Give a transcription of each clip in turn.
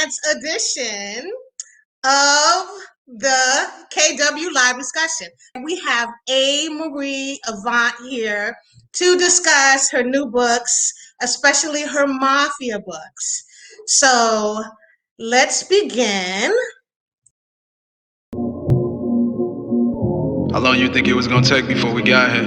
romance edition of the KW live discussion. We have Amarie Avant here to discuss her new books, especially her mafia books. So let's begin. How long you think it was gonna take before we got here?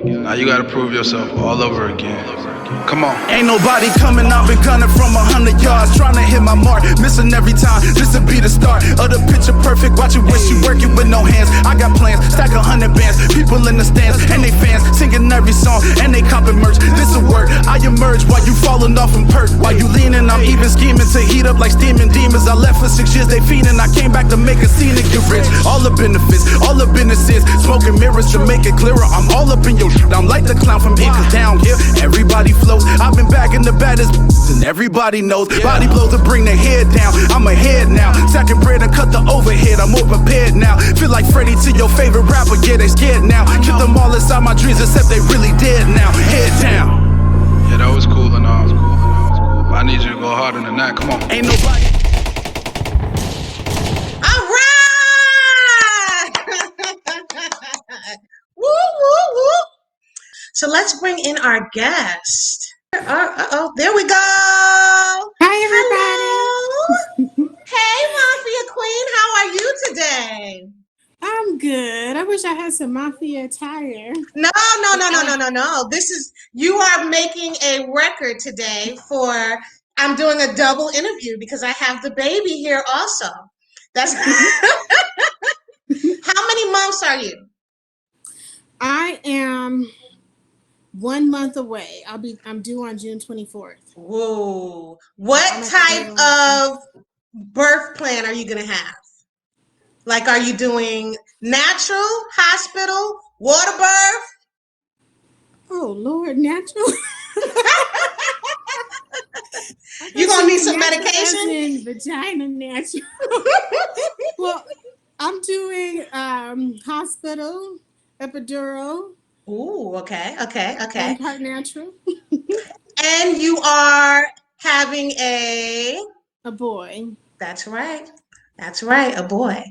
Now you gotta prove yourself all over again. Come on. Ain't nobody coming, I've been gunning from 100 yards, trying to hit my mark, missing every time, this will be the start of the picture perfect, watch you wish you working with no hands, I got plans, stack 100 bands, people in the stands, and they fans, singing every song, and they copping merch, this'll work, I emerge while you falling off and perk, while you leaning, I'm even scheming to heat up like steaming demons, I left for 6 years, they fiending, I came back to make a scene and get rich, all the benefits, all the businesses, smoking mirrors to make it clearer, I'm all up in your shit, I'm like the clown from here, cause down here, everybody flows, I've been back in the baddest and everybody knows body blows to bring their head down. I'm ahead now, stacking bread and cut the overhead. I'm more prepared now. Feel like Freddie to your favorite rapper. Yeah, they scared now. Keep them all inside my dreams, except they really dead now. Head down. Yeah, that was cool and all. But I need you to go harder than that. Come on. Ain't nobody. All right. Woo, woo, woo. So let's bring in our guest. Uh-oh, there we go. Hi, everybody. Hello. Hey, Mafia Queen, how are you today? I'm good. I wish I had some mafia attire. No. This is, you are making a record today for, I'm doing a double interview because I have the baby here also. That's, how many months are you? I am 1 month away. I'm due on June 24th. Whoa. What type of birth plan are you going to have? Like, are you doing natural, hospital, water birth? Oh, Lord, natural? You going to need some medication? Vagina natural. Well, I'm doing hospital, epidural. Ooh, okay. And part natural. And you are having a boy. That's right, a boy.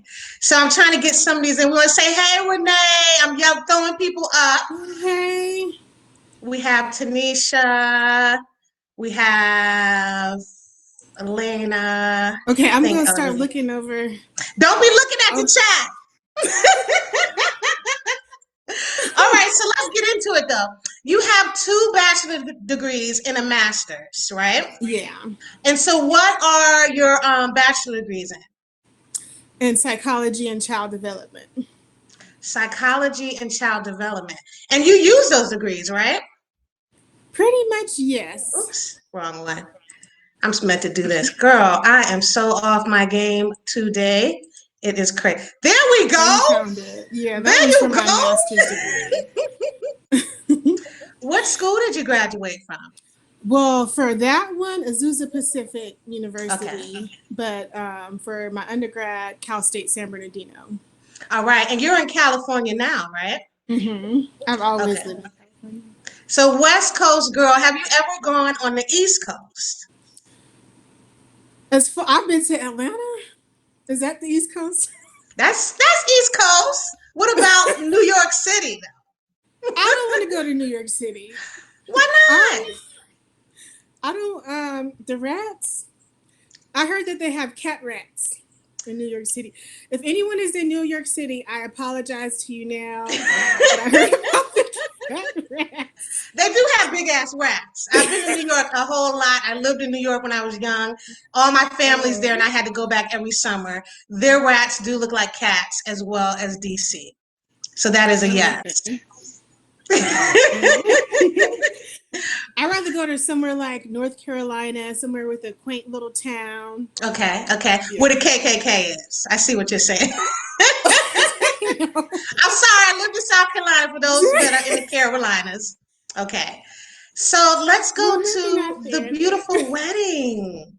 So I'm trying to get some of these, and we want to say, hey, Renee. I'm throwing people up. Hey. We have Tanisha. We have Elena. Okay, I'm going to start looking over. Don't be looking at the chat. All right, so let's get into it, though. You have 2 bachelor degrees and a master's, right? Yeah. And so what are your bachelor degrees in? In psychology and child development. Psychology and child development. And you use those degrees, right? Pretty much, yes. Oops, wrong one. I'm meant to do this. Girl, I am so off my game today. It is crazy. There we go. Yeah, there you my master's degree. What school did you graduate from? Well, for that one, Azusa Pacific University. Okay. But for my undergrad, Cal State San Bernardino. All right. And you're in California now, right? Mm-hmm. I've always lived in California. So West Coast girl, have you ever gone on the East Coast? I've been to Atlanta. Is that the East Coast? That's East Coast. What about New York City, though? I don't want to go to New York City. Why not? I don't, the rats. I heard that they have cat rats in New York City. If anyone is in New York City, I apologize to you now. But I heard about the cat rats. They do have big ass rats. I've been in New York a whole lot. I lived in New York when I was young. All my family's there, and I had to go back every summer. Their rats do look like cats as well as DC. So that is a yes. I'd rather go to somewhere like North Carolina, somewhere with a quaint little town. Okay. Yeah. Where the KKK is. I see what you're saying. I'm sorry, I lived in South Carolina for those that are in the Carolinas. Okay. So let's go to the beautiful wedding.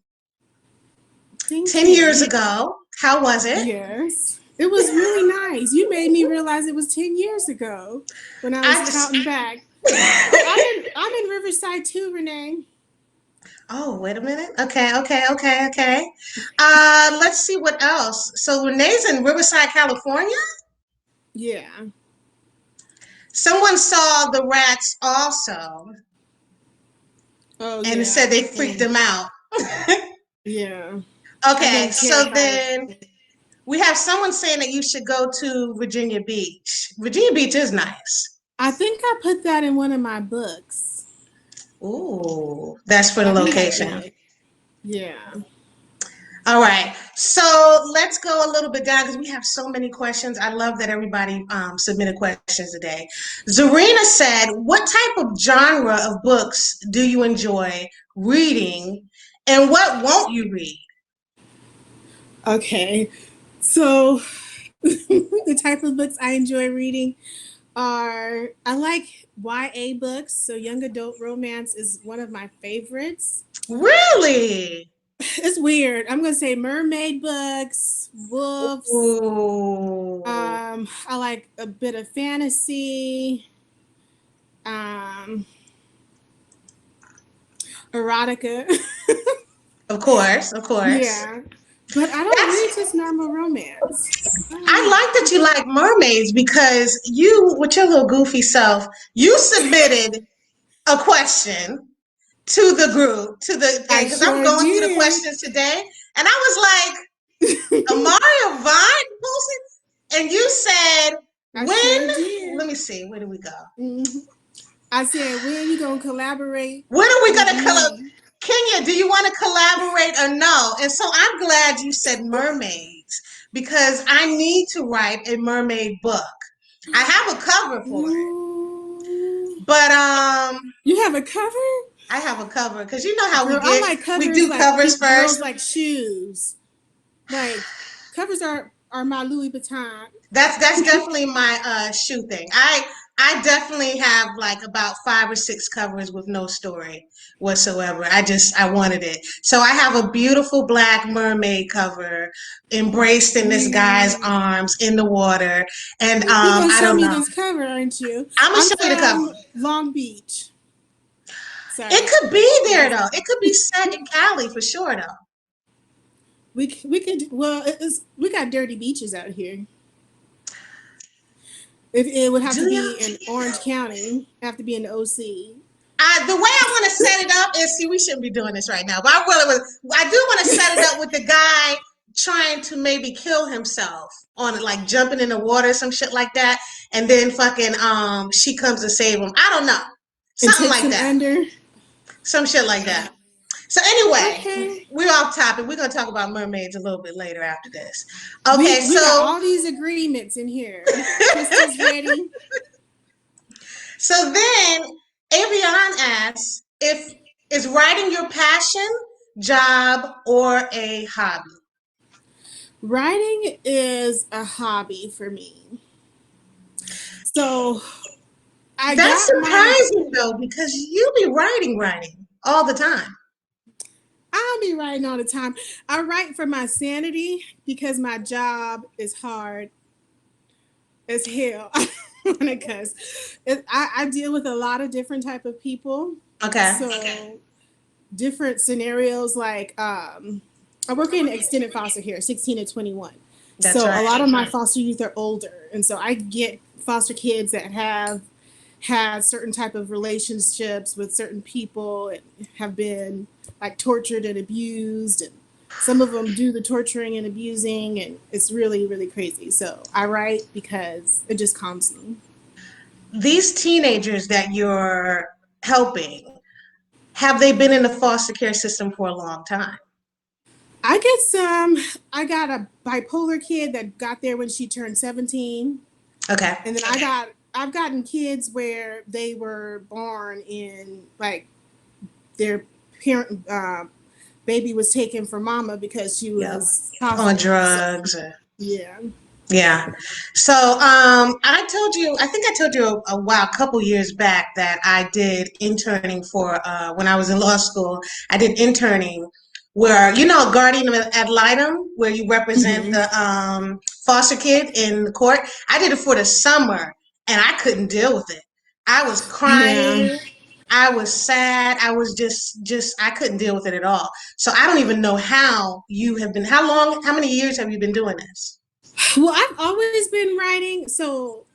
10 years ago. How was it? Yes. It was really nice. You made me realize it was 10 years ago when I was counting back. I'm in Riverside too, Renee. Oh, wait a minute. Okay. Let's see what else. So Renee's in Riverside, California. Yeah. Someone saw the rats also, Oh and it yeah. said they freaked them out. Yeah. I've Okay, been so terrified. then we have someone saying that you should go to Virginia Beach. Virginia Beach is nice. I think I put that in one of my books. Ooh, that's for the I think I location. did. Yeah. All right, so let's go a little bit down because we have so many questions. I love that everybody submitted questions today. Zarina said, what type of genre of books do you enjoy reading and what won't you read? Okay. So the type of books I enjoy reading are I like YA books, so young adult romance is one of my favorites. Really? It's weird. I'm gonna say mermaid books, wolves. Ooh. I like a bit of fantasy, um, erotica. Of course, of course. Yeah, but I don't read That's just normal romance. I don't I know. like that you like mermaids because you, with your little goofy self, you submitted a question to the group, to the thing, I because I'm sure going through the did. questions today, and I was like, Amarie Avant posted, and you said, I when? sure did. Let me see, where do we go? Mhm. I said, when you gonna collaborate When are we with going to collab? me? Kenya, do you want to collaborate or no? And so I'm glad you said mermaids because I need to write a mermaid book. I have a cover for it, Ooh. but You have a cover? I have a cover because you know how we Girl, I get. like We covers do like covers girls first. like shoes. Like covers are my Louis Vuitton. That's definitely my shoe thing. I definitely have like about 5 or 6 covers with no story whatsoever. I wanted it. So I have a beautiful black mermaid cover embraced in this guy's Mm. arms in the water. And You're gonna I show don't me know. this cover, aren't you? I'm gonna I'm show you the cover. from Long Beach. It Sorry. could be there though. It could be set in Cali for sure though. We could well we got dirty beaches out here. If it would have to Do you? be in Orange County, have to be in the OC. The way I want to set it up is, see, we shouldn't be doing this right now, but I do want to set it up with the guy trying to maybe kill himself on it, like jumping in the water, some shit like that, and then fucking she comes to save him. I don't know, And something takes like him that, under. some shit like that. So anyway, Okay. we're off topic. We're gonna talk about mermaids a little bit later after this. Okay, We got so all these agreements in here. Crystal's ready. so then Avion asks if is writing your passion, job, or a hobby? Writing is a hobby for me. So I That's got my surprising though, because you be writing all the time. I'll be writing all the time. I write for my sanity because my job is hard as hell. Because I deal with a lot of different type of people. Okay. So different scenarios like I work in extended foster care, 16 to 21. That's So a right. lot of my foster youth are older. And so I get foster kids that have had certain type of relationships with certain people and have been like tortured and abused and some of them do the torturing and abusing and it's really really crazy. So I write because it just calms me. These teenagers that you're helping, have they been in the foster care system for a long time? I get some. I got a bipolar kid that got there when she turned 17. Okay. And then I've gotten kids where they were born in like their parent baby was taken from mama because she Yep. was On positive. So, drugs. yeah. Yeah. So I think I told you a couple years back that I did interning for when I was in law school. I did interning where, you know, guardian ad litem, where you represent Mm-hmm. the foster kid in the court. I did it for the summer and I couldn't deal with it. I was Yeah. crying. I was sad. I was just I couldn't deal with it at all. So I don't even know how you have been. How many years have you been doing this? Well, I've always been writing. So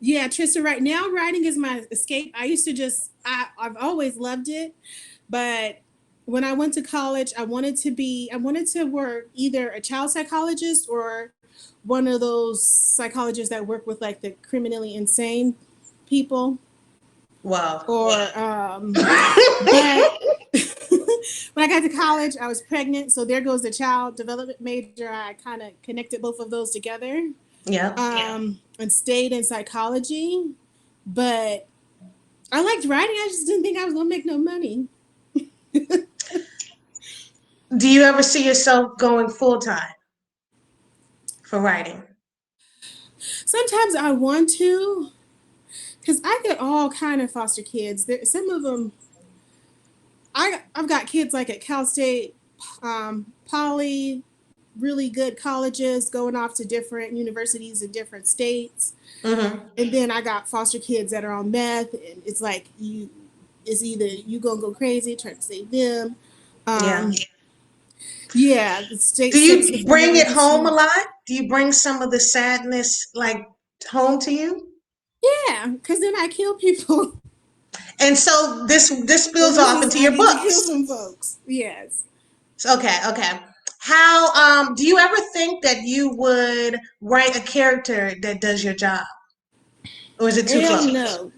yeah, Trista, right now writing is my escape. I used to I've always loved it. But when I went to college, I wanted to work either a child psychologist or one of those psychologists that work with like the criminally insane people. Wow. Or but when I got to college, I was pregnant, so there goes the child development major. I kind of connected both of those together. Yeah. And stayed in psychology, but I liked writing. I just didn't think I was gonna make no money. Do you ever see yourself going full time for writing? Sometimes I want to, because I get all kind of foster kids. Some of them, I've got kids like at Cal State, Poly, really good colleges, going off to different universities in different states. Mm-hmm. And then I got foster kids that are on meth, and it's like it's either you gonna go crazy trying to save them. Yeah. The state. Do you bring it home a lot? Do you bring some of the sadness like home to you? Yeah, because then I kill people. And so this spills off into your books. Kill some folks. Yes. Okay. How do you ever think that you would write a character that does your job? Or is it too close? No.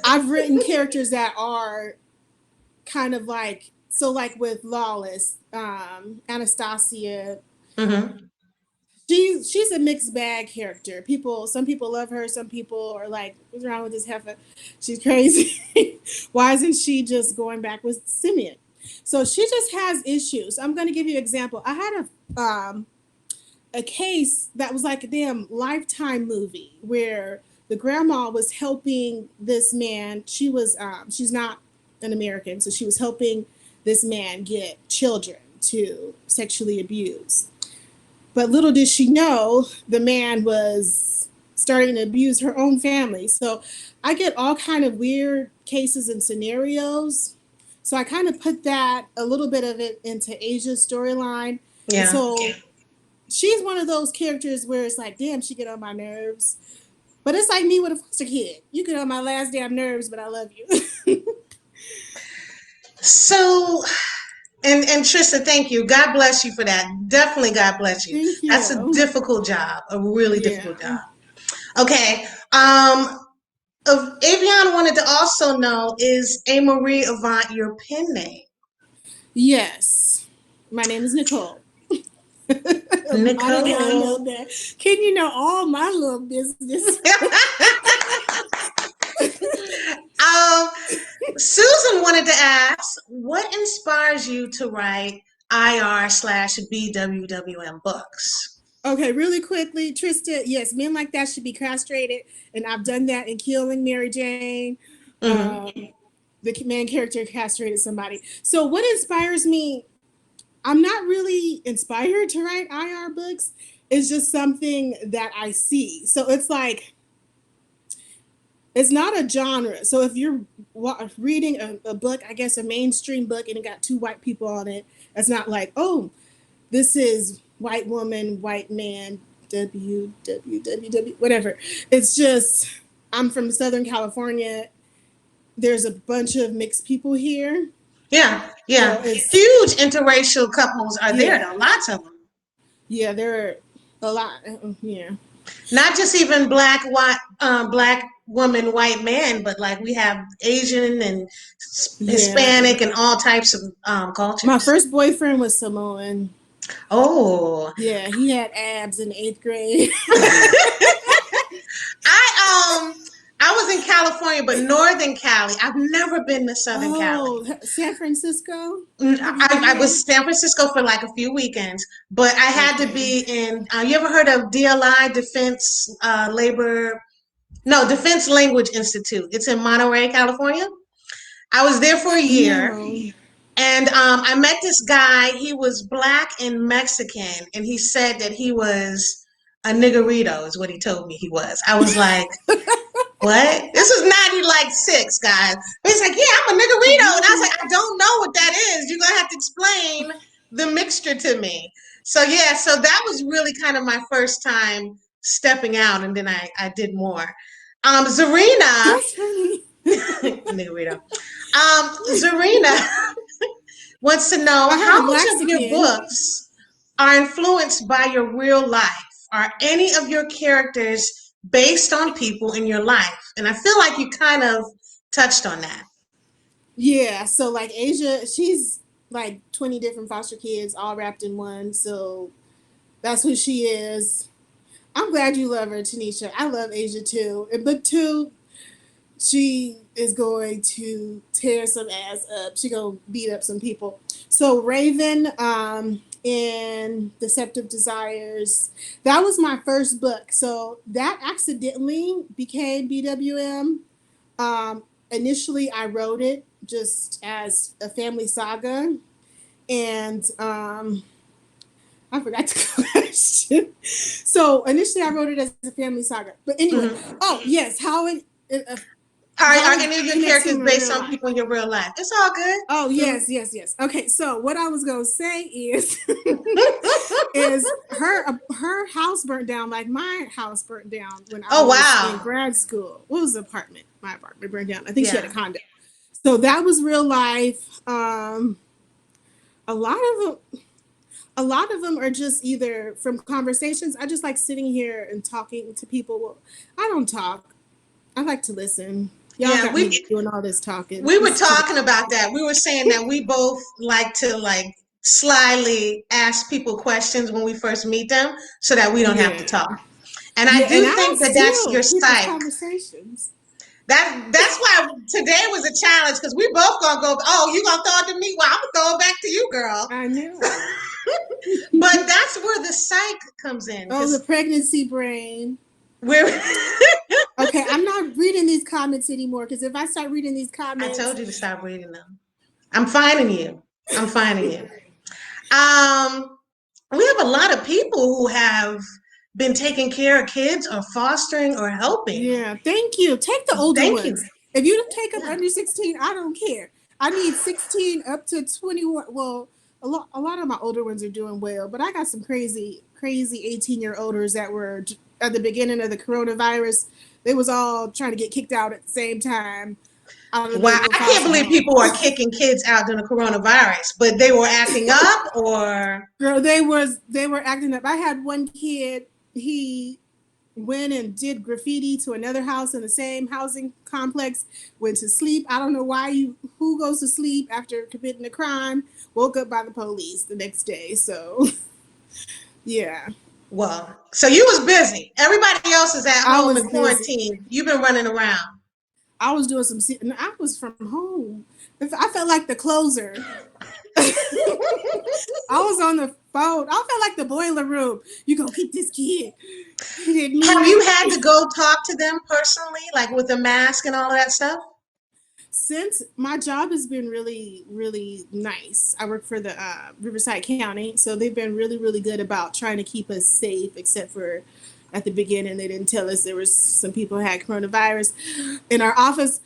I've written characters that are kind of like, so like with Lawless, Anastasia. Mm-hmm. She's a mixed bag character. Some people love her. Some people are like, what's wrong with this heifer? She's crazy. Why isn't she just going back with Simeon? So she just has issues. I'm going to give you an example. I had a case that was like a damn Lifetime movie where the grandma was helping this man. She's not an American, so she was helping this man get children to sexually abuse. But little did she know, the man was starting to abuse her own family. So I get all kind of weird cases and scenarios. So I kind of put a little bit of it into Asia's storyline. Yeah. And so she's one of those characters where it's like, damn, she get on my nerves. But it's like me with a foster kid. You get on my last damn nerves, but I love you. So... And Trista, thank you. God bless you for that. Definitely God bless you. Thank you. That's a difficult job, a really difficult job. Okay. Avion wanted to also know, is Amarie Avant your pen name? Yes. My name is Nicole. Nicole. Know that. Can you know all my little business? Susan wanted to ask, what inspires you to write IR/BWWM books? Okay, really quickly, Trista, yes, men like that should be castrated, and I've done that in Killing Mary Jane. Mm-hmm. The main character castrated somebody. So what inspires me, I'm not really inspired to write IR books. It's just something that I see. So it's like, it's not a genre. So if you're reading a book, I guess a mainstream book, and it got two white people on it, it's not like, oh, this is white woman, white man, WWWW, whatever. It's just, I'm from Southern California. There's a bunch of mixed people here. Yeah. So huge interracial couples are there, though. Lots of them. Yeah, there are a lot. Yeah. Not just even black woman, white man, but like we have Asian and Hispanic and all types of cultures. My first boyfriend was Samoan. Oh. Yeah, he had abs in 8th grade. I was in California, but Northern Cali. I've never been to Southern Cali. San Francisco? I was San Francisco for like a few weekends, but I had to be in, you ever heard of DLI, Defense Language Institute? It's in Monterey, California. I was there for a year. No. And I met this guy. He was black and Mexican, and he said that he was a niggerito, is what he told me he was. I was like, What? This was 96, guys. But he's like, yeah, I'm a niggerito. And I was like, I don't know what that is. You're going to have to explain the mixture to me. So, yeah, so that was really kind of my first time stepping out. And then I did more. Zarina. That's funny. Niggerito. Zarina wants to know how much of your books are influenced by your real life? Are any of your characters based on people in your life? And I feel like you kind of touched on that. Yeah, so like Asia, she's like 20 different foster kids all wrapped in one. So that's who she is. I'm glad you love her, Tanisha. I love Asia too. In book 2, she is going to tear some ass up. She gonna beat up some people. So Raven, in Deceptive Desires, that was my first book. So that accidentally became BWM. Initially, I wrote it just as a family saga, and I forgot the question. So initially, I wrote it as a family saga. But anyway, oh yes, how it are any of your characters based on people in your real life? It's all good. Oh, yes. Okay, so what I was going to say is, her house burnt down like my house burnt down when I was in grad school. What was the apartment? My apartment burned down. I think she had a condo. So that was real life. A lot of them are just either from conversations. I just like sitting here and talking to people. Well, I don't talk. I like to listen. Y'all we doing all this talking. We were talking about that. We were saying that we both like to slyly ask people questions when we first meet them, so that we don't have to talk. And I do think that that's your psyche. Conversations. That's why today was a challenge, because we both gonna go. Oh, you gonna throw it to me? Well, I'm gonna throw it back to you, girl. I know. But that's where the psych comes in. Oh, the pregnancy brain. Okay, I'm not reading these comments anymore, because if I start reading these comments, I told you to stop reading them. I'm finding you. We have a lot of people who have been taking care of kids or fostering or helping. Yeah, thank you. Take the older ones. If you don't take them under 16, I don't care. I need 16 up to 21. Well, a lot of my older ones are doing well, but I got some crazy 18-year-olders that were at the beginning of the coronavirus. They was all trying to get kicked out at the same time. Wow, I can't believe people are kicking kids out during the coronavirus, but they were acting up, or? Girl, they were acting up. I had one kid, he went and did graffiti to another house in the same housing complex, went to sleep. I don't know who goes to sleep after committing a crime, woke up by the police the next day. So, yeah. Well, so you was busy. Everybody else is at home in quarantine. You've been running around. I was doing I was from home. I felt like the closer. I was on the phone. I felt like the boiler room. You go get this kid. Have you had to go talk to them personally, like with a mask and all of that stuff? Since my job has been really, really nice. I work for the Riverside County, so they've been really, really good about trying to keep us safe, except for at the beginning, they didn't tell us there was some people who had coronavirus in our office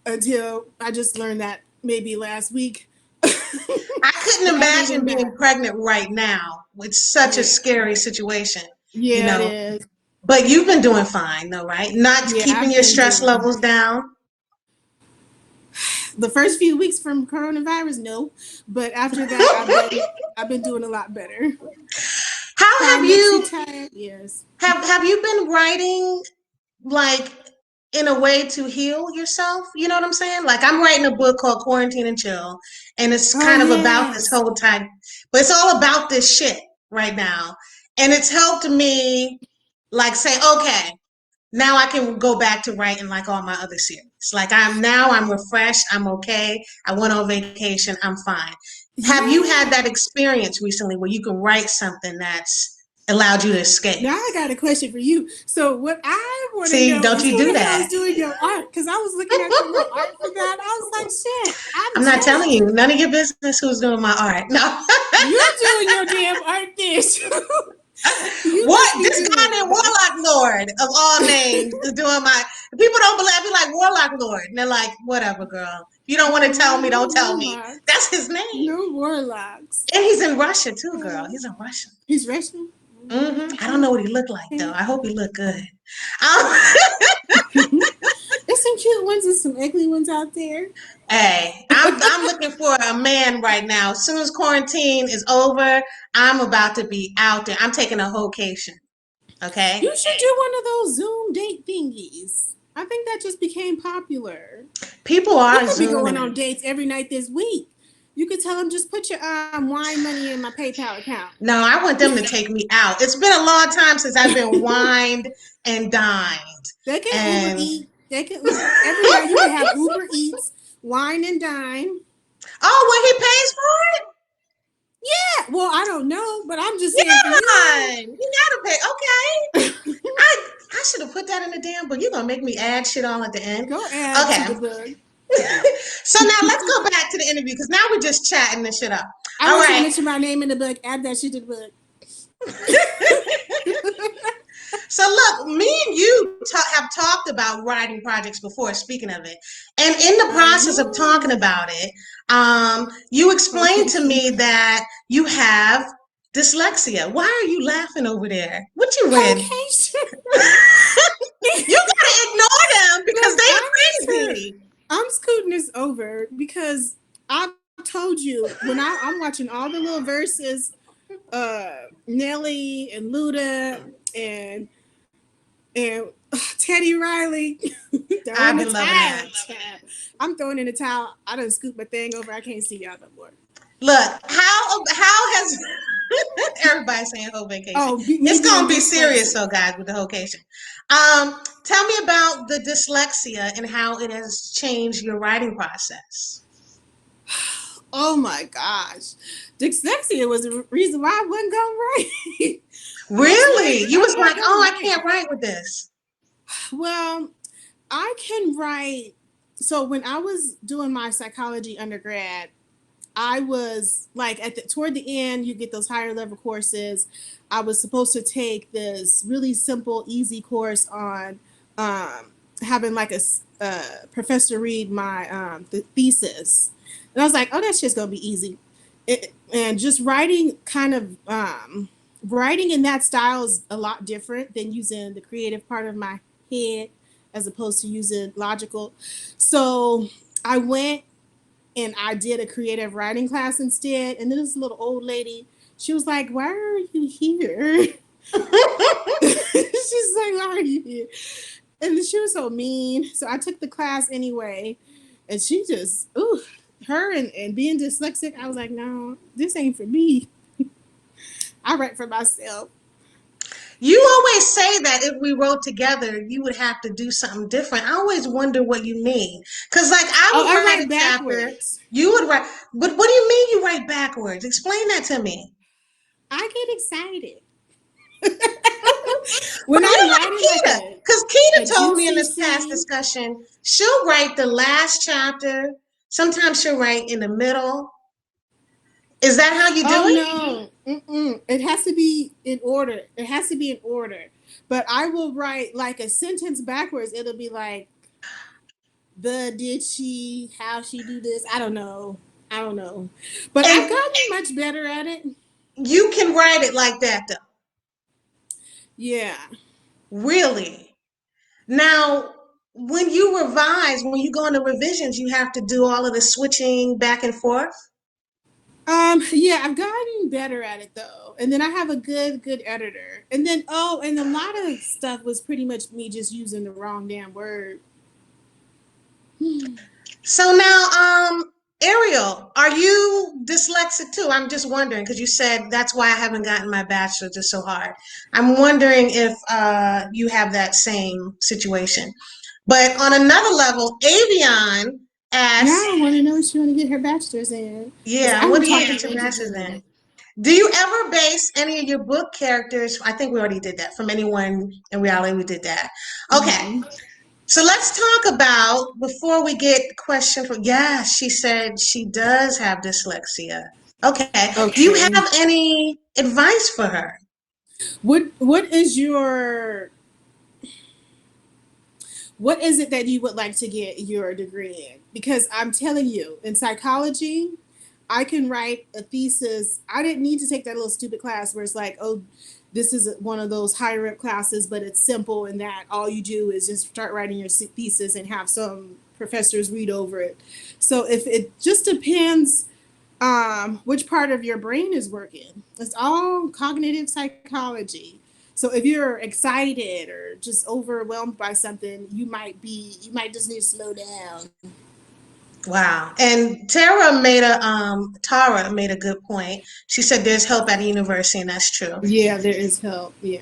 until I just learned that maybe last week. I couldn't imagine being pregnant right now with such a scary situation. Yeah, it is. But you've been doing fine though, right? Not keeping your stress levels down. The first few weeks from coronavirus, no. But after that, I've been doing a lot better. How have you? Yes. Have you been writing in a way to heal yourself? You know what I'm saying? Like, I'm writing a book called Quarantine and Chill, and it's kind of about this whole time, but it's all about this shit right now. And it's helped me say, okay, now I can go back to writing like all my other series. Like I'm refreshed. I'm okay. I went on vacation. I'm fine. Have you had that experience recently where you can write something that's allowed you to escape? Now I got a question for you. So what I want to know don't you do that? I was doing your art, because I was looking at your art for that. I was like, shit. I'm not telling you. None of your business who's doing my art. No. You're doing your damn art, bitch. What this guy named Warlock Lord of all names is doing my people don't believe. I be like Warlock Lord, and they're like, whatever, girl. You don't want to tell me, don't tell me. That's his name. No warlocks. And he's in Russia too, girl. He's in Russia. He's Russian. I don't know what he looked like though. I hope he looked good. There's some cute ones and some ugly ones out there. Hey, I'm looking for a man right now. As soon as quarantine is over, I'm about to be out there. I'm taking a Hoecation. Okay. You should do one of those Zoom date thingies. I think that just became popular. People are you could be going Zooming. on dates every night this week. You could tell them just put your wine money in my PayPal account. No, I want them to take me out. It's been a long time since I've been wined and dined. They can Uber eat. They can everywhere you can have Uber Eats, wine and dine. Oh, when he pays for it? Yeah. Well, I don't know, but I'm just saying. Yeah, you gotta pay. Okay. I should have put that in the damn book. You're gonna make me add shit all at the end. Go add to the book. So now let's go back to the interview because now we're just chatting this shit up. I want you to mention my name in the book. Add that shit to the book. So look, me and you have talked about writing projects before, speaking of it. And in the process of talking about it, you explained to me that you have dyslexia. Why are you laughing over there? What you read? You gotta ignore them because they are crazy. I'm scooting this over because I told you when I'm watching all the little verses, Nelly and Luda and Teddy Riley. I've been loving that. I'm throwing in the towel. I done scoop my thing over. I can't see y'all no more. Look, how has everybody saying Hoecation? Oh, it's gonna be serious though, guys, with the Hoecation. Tell me about the dyslexia and how it has changed your writing process. Oh my gosh. Dyslexia was the reason why I wasn't gonna write. Really? You was like, oh, I can't write with this. Well, I can write. So when I was doing my psychology undergrad, I was like toward the end, you get those higher level courses. I was supposed to take this really simple, easy course on having like a professor read my the thesis. And I was like, oh, that shit's going to be easy. And just writing writing in that style is a lot different than using the creative part of my head as opposed to using logical. So I went and I did a creative writing class instead. And then this little old lady, she was like, why are you here? She's like, why are you here? And she was so mean. So I took the class anyway. And she just, her and being dyslexic, I was like, no, this ain't for me. I write for myself. You always say that if we wrote together, you would have to do something different. I always wonder what you mean. Because, like, I would write a chapter. You would write. But what do you mean you write backwards? Explain that to me. I get excited. When I'm writing, because Keita told me in this past discussion, she'll write the last chapter. Sometimes she'll write in the middle. Is that how you do it? No. Mm-mm. It has to be in order. It has to be in order. But I will write like a sentence backwards. It'll be like, did she, how she do this? I don't know. But I've gotten much better at it. You can write it like that though. Yeah. Really? Now, when you revise, when you go into revisions, you have to do all of the switching back and forth? Yeah, I've gotten better at it though. And then I have a good editor. And then, and a lot of stuff was pretty much me just using the wrong damn word. So now, Ariel, are you dyslexic too? I'm just wondering, because you said that's why I haven't gotten my bachelor's, it's so hard. I'm wondering if you have that same situation. But on another level, Avion asked... Now I want to know if she want to get her bachelor's in. Yeah, what do you get your bachelor's in? Do you ever base any of your book characters... I think we already did that. From anyone in reality, we did that. Okay. Mm-hmm. So let's talk about, before we get the question from, she said she does have dyslexia. Okay. Do you have any advice for her? What is your what is it that you would like to get your degree in? Because I'm telling you, in psychology, I can write a thesis. I didn't need to take that little stupid class where it's like, oh, this is one of those higher up classes, but it's simple in that all you do is just start writing your thesis and have some professors read over it. So if it just depends which part of your brain is working. It's all cognitive psychology. So if you're excited or just overwhelmed by something, you might just need to slow down. Wow. And Tara made a good point. She said there's help at the university, and that's true. Yeah, there is help. Yeah.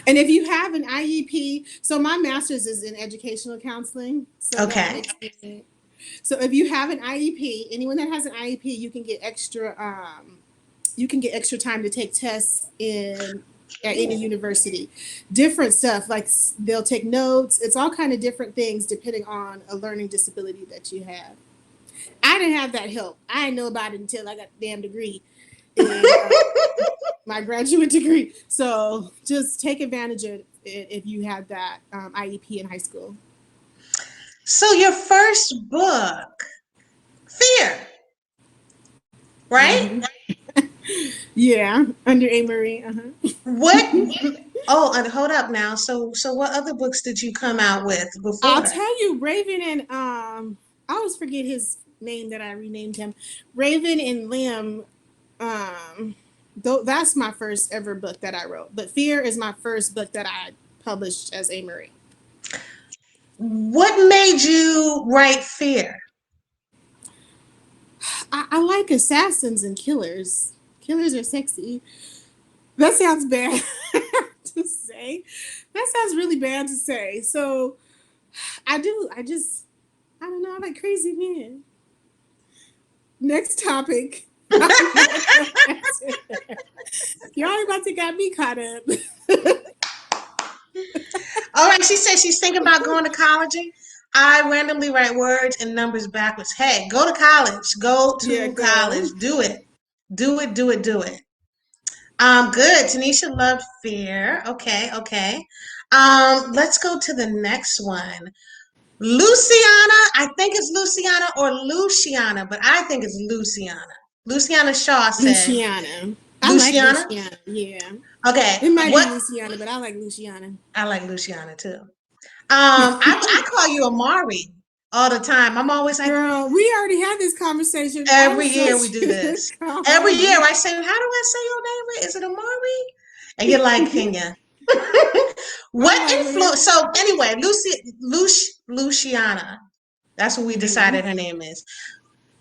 And if you have an IEP, so my master's is in educational counseling. So that Okay. makes it. So if you have an IEP, anyone that has an IEP, you can get extra time to take tests in at any university. Different stuff like they'll take notes. It's all kind of different things depending on a learning disability that you have. I didn't have that help. I didn't know about it until I got the damn degree, and, my graduate degree. So just take advantage of it if you had that IEP in high school. So your first book, Fear, right? Yeah, under Amarie. What? Oh, and hold up now. So what other books did you come out with I'll before? tell you, Raven and I always forget his name that I renamed him. Raven and Lim. That's my first ever book that I wrote. But Fear is my first book that I published as Amarie. What made you write Fear? I like assassins and killers. Killers are sexy. That sounds bad to say. That sounds really bad to say. So I do. I don't know. I like crazy men. Next topic. Y'all about to got me caught up. All right, she said she's thinking about going to college. I randomly write words and numbers backwards. Hey, go to college. Go to college. Do it. Do it, do it, do it. Good. Tanisha loved Fear. Okay, okay. Let's go to the next one. Luciana, I think it's Luciana or Luciana, but I think it's Luciana. Luciana Shaw said. Luciana. I Luciana? like Luciana. Yeah. Okay. It might be Luciana, but I like Luciana. I like Luciana too. I call you Amarie all the time. I'm always like, girl, we already had this conversation. Every year we do this. Every year I say, how do I say your name? Is it Amarie? And you're like, Kenya. What influence? So anyway, Luciana. That's what we decided her name is.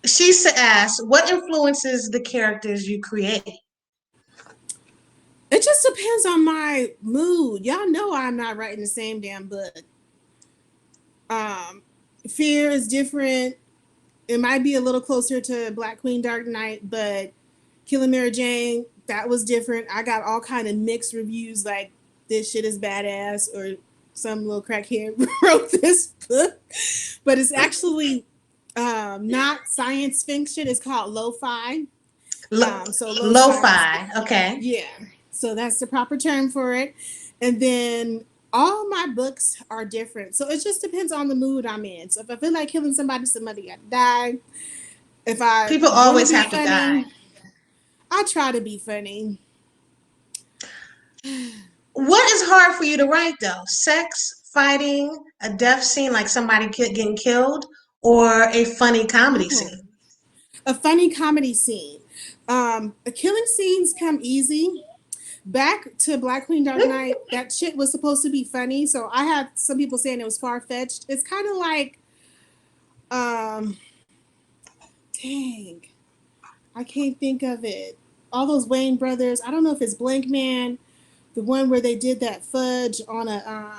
She asked, what influences the characters you create? It just depends on my mood. Y'all know I'm not writing the same damn book. Fear is different. It might be a little closer to Black Queen Dark Knight, but Killing Mary Jane, that was different. I got all kind of mixed reviews like this shit is badass or some little crackhead wrote this book. But it's actually not science fiction. It's called lo-fi. So lo-fi. Okay. Yeah. So that's the proper term for it. And then all my books are different. So it just depends on the mood I'm in. So if I feel like killing somebody gotta die. People always have to die. I try to be funny. What is hard for you to write though? Sex, fighting, a death scene like somebody getting killed, or a funny comedy scene? A funny comedy scene. Killing scenes come easy. Back to Black Queen Dark Knight, that shit was supposed to be funny. So I had some people saying it was far-fetched. It's kind of like, dang, I can't think of it. All those Wayne brothers. I don't know if it's Blank Man, the one where they did that fudge on a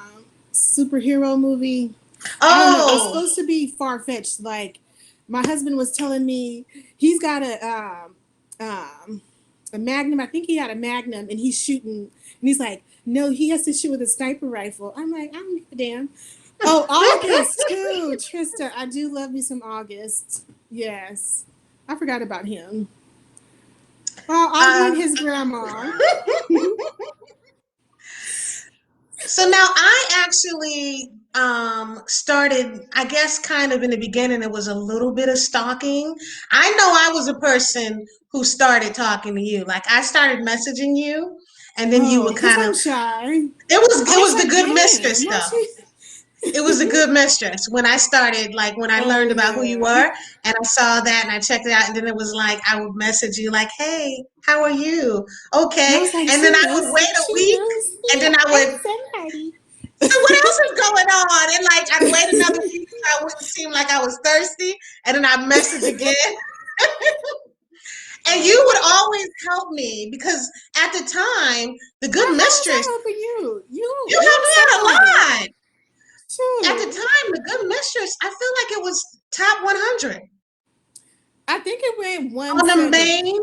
superhero movie. Oh, I don't know. It's supposed to be far-fetched. Like my husband was telling me, he's got a Magnum. I think he had a Magnum, and he's shooting. And he's like, no, he has to shoot with a sniper rifle. I'm like, I don't give a damn. Oh, August too, Trista. I do love me some August. Yes, I forgot about him. Oh, I and his grandma. So now I actually started, I guess kind of in the beginning, it was a little bit of stalking. I know I was a person who started talking to you. Like I started messaging you and then you would Because kind I'm of, shy. it I was was the like, good damn, mistress why though. she? It was a good mistress when I started, like when I Oh learned about who you yeah. were and I saw that and I checked it out. And then it was like, I would message you like, hey, how are you? And I Okay. was like, And then I would wait a she week knows and me. then I I'm would, somebody. so what else is going on? And like, I'd wait another week so I wouldn't seem like I was thirsty. And then I'd message again. And you would always help me because at the time, the good How was mistress, I helping you? you You're helped me out a somebody. lot. At the Shoot. time, the good mistress, I feel like it was top 100 I think it went on the 170. main.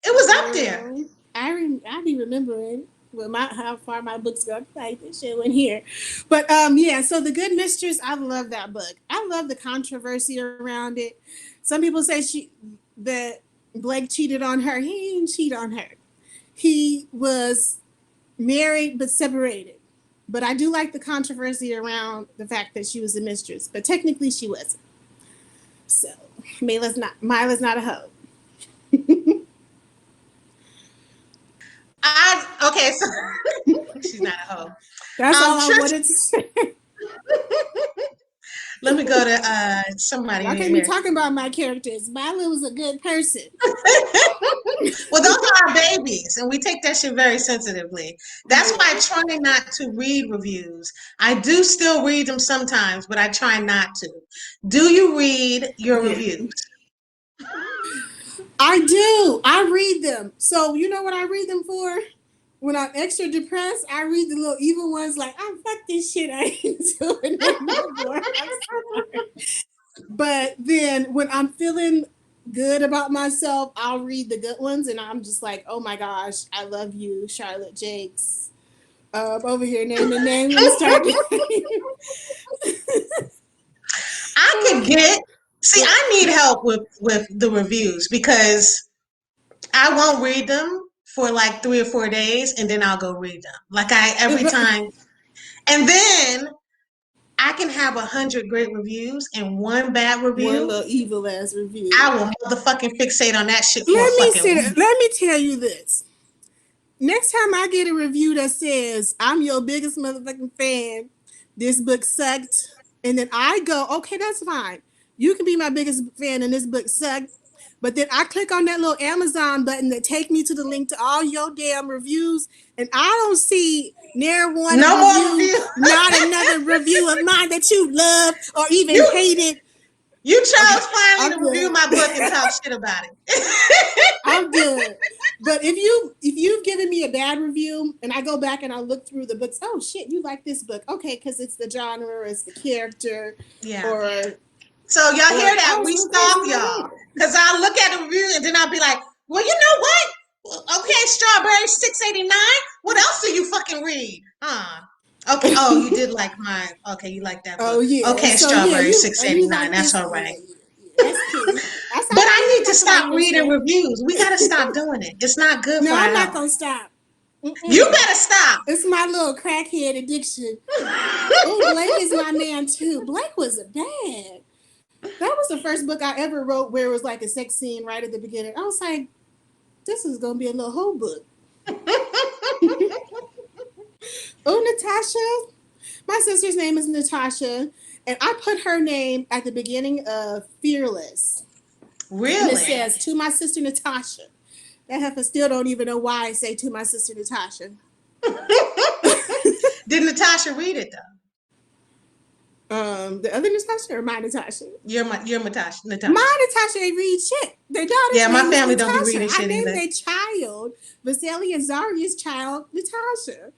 It was up there. Girl, I be remembering how far my books go. Like this shit went here, but yeah. So the Good Mistress, I love that book. I love the controversy around it. Some people say that Blake cheated on her. He didn't cheat on her. He was married but separated. But I do like the controversy around the fact that she was a mistress, but technically she wasn't. So Mila's not a hoe. Okay, so she's not a hoe. That's all I Trish, wanted to say. let me go to somebody Y'all in can't be here. talking about my characters. Milo was a good person. Well, those are our babies, and we take that shit very sensitively. That's why I try not to read reviews. I do still read them sometimes, but I try not to. Do you read your reviews? I do. I read them. So you know what I read them for? When I'm extra depressed, I read the little evil ones like, "I fuck this shit. I ain't doing it no more." But then when I'm feeling good about myself, I'll read the good ones, and I'm just like, "Oh my gosh, I love you, Charlotte Jakes." Over here naming names and start. I could get. See, I need help with the reviews because I won't read them for like 3 or 4 days, and then I'll go read them. Like every time, and then I can have 100 great reviews and one bad One review. little evil ass review. I will motherfucking fixate on that shit for a fucking week. Let me tell you this. Next time I get a review that says, "I'm your biggest motherfucking fan, this book sucked," and then I go, "Okay, that's fine. You can be my biggest fan and this book sucked." But then I click on that little Amazon button that take me to the link to all your damn reviews, and I don't see near one No more review, reviews. not another review of mine that you love or even hated. You chose finally I'm to review good. my book and talk shit about it. I'm good. But if you've given me a bad review and I go back and I look through the books, oh shit, you like this book. Okay, because it's the genre, it's the character. Yeah. Or so y'all hear that? oh, We so stalk y'all. Because I'll look at the review and then I'll be like, well, you know what? Okay, strawberry 689. What else do you fucking read? Okay. Oh, you did like mine. Okay, you like that book. Oh yeah. Okay, So strawberry you 689. like That's this, all right. That's cool. But I need to stop reading reviews. We gotta stop doing it. It's not good for No, our I'm not health. gonna stop. You better stop. It's my little crackhead addiction. Oh, Blake is my man too. Blake was bad. That was the first book I ever wrote where it was like a sex scene right at the beginning. I was like, this is gonna be a little whole book. Oh, Natasha. My sister's name is Natasha, and I put her name at the beginning of Fearless. Really? And it says, "To my sister Natasha." That heifer still don't even know why I say "to my sister Natasha." Did Natasha read it though? The other Natasha or my Natasha? Your Natasha. My Natasha ain't read shit. Their daughter's yeah, my name family is don't be Natasha. reading shit I named either. their child Vasily and Zaria's child Natasha.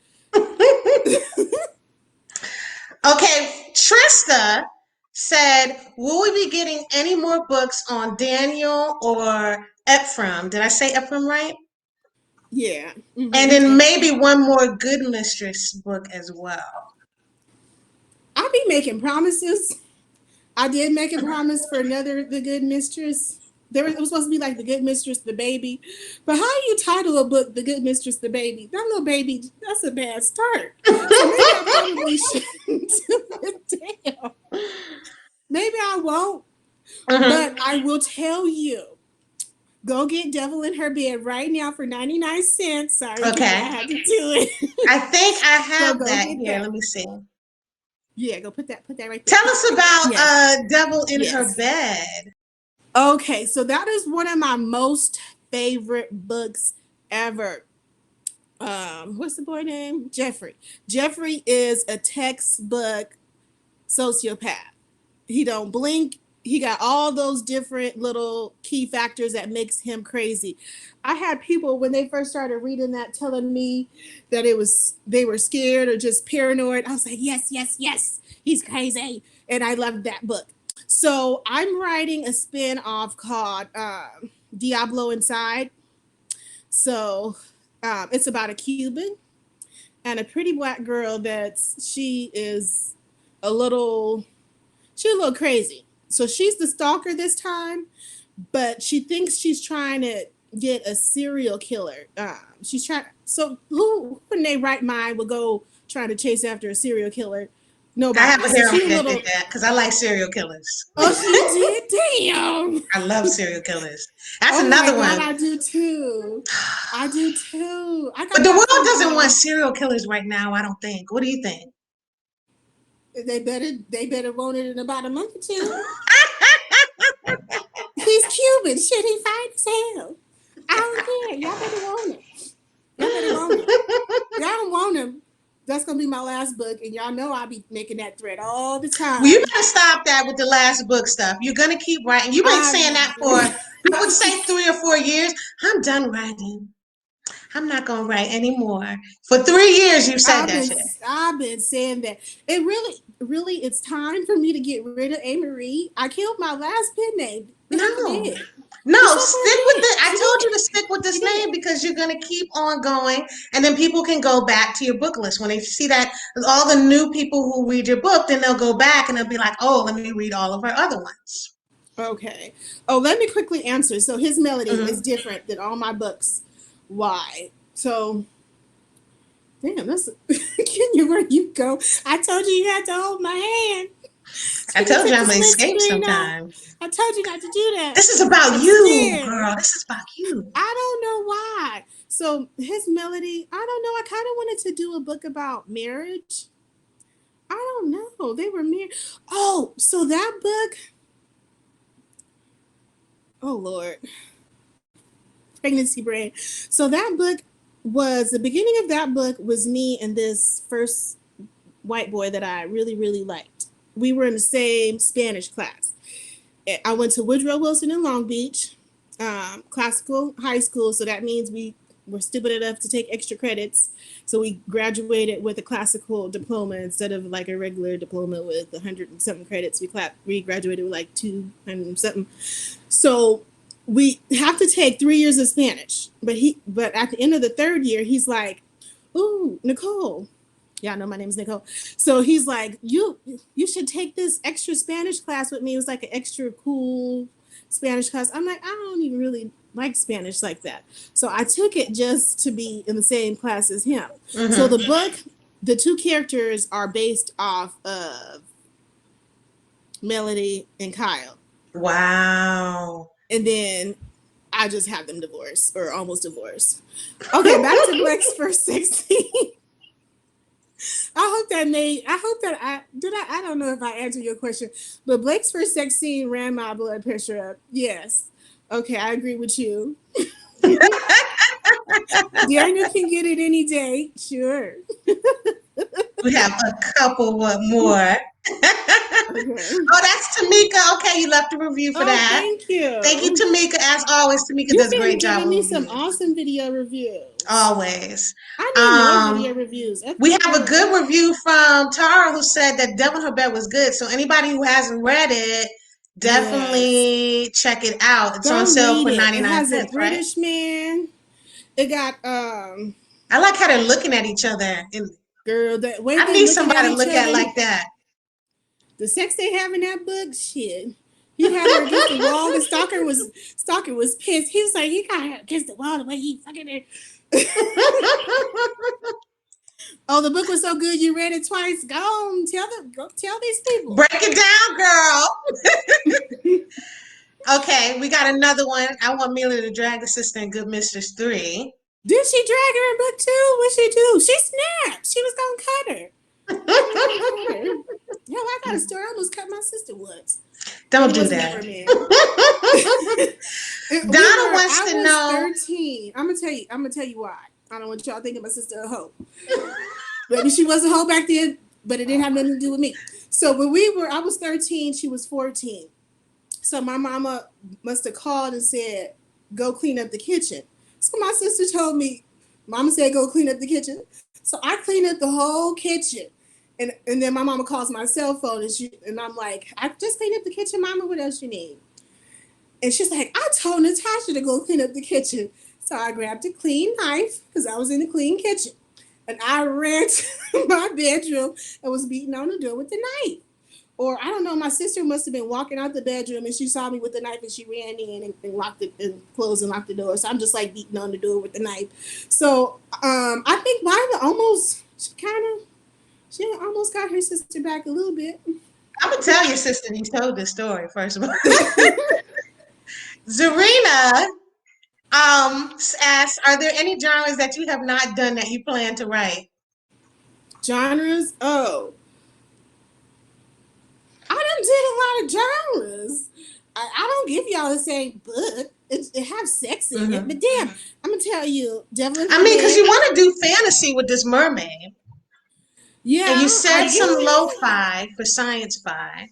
Okay, Trista said, will we be getting any more books on Daniel or Ephraim? Did I say Ephraim right? Yeah. Mm-hmm. And then maybe one more Good Mistress book as well. I'll be making promises. I did make a promise for The Good Mistress. It was supposed to be like The Good Mistress, the baby. But how you title a book The Good Mistress, the baby? That little baby, that's a bad start. So maybe I'll probably shouldn't do it. Damn. Maybe I won't, but I will tell you. Go get Devil in Her Bed right now for 99 cents. Sorry, Okay. I had to do it. I think I have go that get here. that. Let me see. Yeah, go put that right there. Tell us about Yes. Devil in Yes. Her Bed. Okay, so that is one of my most favorite books ever. What's the boy name? Jeffrey. Jeffrey is a textbook sociopath. He don't blink. He got all those different little key factors that makes him crazy. I had people when they first started reading that telling me that they were scared or just paranoid. I was like, yes, yes, yes, he's crazy. And I loved that book. So I'm writing a spin-off called Diablo Inside. So it's about a Cuban and a pretty black girl she is a little crazy. So she's the stalker this time, but she thinks she's trying to get a serial killer. She's trying. So who in their right mind would go trying to chase after a serial killer? Nobody. I have a heroine that did that because I like serial killers. Oh, she did? Damn. I love serial killers. That's another one. I do too. I do too. But the world doesn't want serial killers right now, I don't think. What do you think? They better want it in about a month or two. He's Cuban. Shit, he fine as hell. I don't care. Y'all better want him. Y'all don't want him. That's gonna be my last book, and y'all know I'll be making that thread all the time. Well, you better stop that with the last book stuff. You're gonna keep writing. You've been saying that for I would say 3 or 4 years. I'm done writing. I'm not gonna write anymore. For 3 years, you said that shit. I've been saying that. It really, it's time for me to get rid of Amarie. I killed my last pen name. No, stick with it. I told you to stick with this name because you're going to keep on going, and then people can go back to your book list. When they see that all the new people who read your book, then they'll go back and they'll be like, oh, let me read all of her other ones. Okay. Oh, let me quickly answer. So his melody is different than all my books. Why? So, damn, that's Kenya, where you go? I told you had to hold my hand. I told you I'm going to escape sometimes. I told you not to do that. This is about you, girl. This is about you. I don't know why. So his melody, I don't know. I kind of wanted to do a book about marriage. I don't know. They were married. Oh, so that book. Oh, Lord. Pregnancy brain. So that book the beginning of that book was me and this first white boy that I really, really liked. We were in the same Spanish class. I went to Woodrow Wilson in Long Beach, classical high school. So that means we were stupid enough to take extra credits. So we graduated with a classical diploma instead of like a regular diploma with 100 and something credits. We graduated with like 200 and something. So we have to take 3 years of Spanish. But at the end of the third year, he's like, ooh, Nicole. Yeah, I know my name is Nicole. So he's like, you should take this extra Spanish class with me. It was like an extra cool Spanish class. I'm like, I don't even really like Spanish like that. So I took it just to be in the same class as him. So the book, the two characters are based off of Melody and Kyle. Wow. And then I just have them divorced or almost divorced. Okay, back to Blake's first 16. I don't know if I answered your question, but Blake's first sex scene ran my blood pressure up. Yes. Okay, I agree with you. Daniel can get it any day. Sure. We have a couple more. Okay. Oh, that's Tamika. Okay, you left a review for that. Thank you. Thank you, Tamika. As always, Tamika does a great job. You've been giving me some awesome video reviews. Always. I need more video reviews. We have a good review from Tara who said that Devil in Her Bed was good. So anybody who hasn't read it, definitely check it out. It's on sale for 99 cents. It has a British man. It got I like how they're looking at each other. Girl, that way I need somebody to look at like that. The sex they have in that book, shit. He had her against the wall. The stalker was pissed. He was like, he got her against the wall the way he fucking her. Oh, the book was so good you read it twice. Go tell these people. Break it down, girl. Okay, we got another one. I want Mila to drag the sister in Good Mistress 3. Did she drag her in book 2? What'd she do? She snapped. She was gonna cut her. Hell, I got a story. I almost cut my sister once. Don't do that. Donna wants to know. 13. I'm gonna tell you why. I don't want y'all thinking my sister a hoe. Maybe she was a hoe back then, but it didn't have nothing to do with me. So when I was 13, she was 14. So my mama must have called and said, "Go clean up the kitchen." So my sister told me, "Mama said go clean up the kitchen." So I cleaned up the whole kitchen. And then my mama calls my cell phone and I'm like, "I just cleaned up the kitchen, Mama. What else you need?" And she's like, "I told Natasha to go clean up the kitchen." So I grabbed a clean knife because I was in the clean kitchen. And I ran to my bedroom and was beating on the door with the knife. Or I don't know, my sister must have been walking out the bedroom and she saw me with the knife and she ran in and locked it and closed and locked the door. So I'm just like beating on the door with the knife. So I think Mila almost got her sister back a little bit. I'm gonna tell your sister you told this story first of all. Zarina asks, are there any genres that you have not done that you plan to write? Genres? Oh. I done did a lot of genres. I don't give y'all the same book. It have sex in it, but damn, I'm gonna tell you, Devlin. I mean, because you want to do fantasy with this mermaid. Yeah. And you said some lo-fi for sci-fi.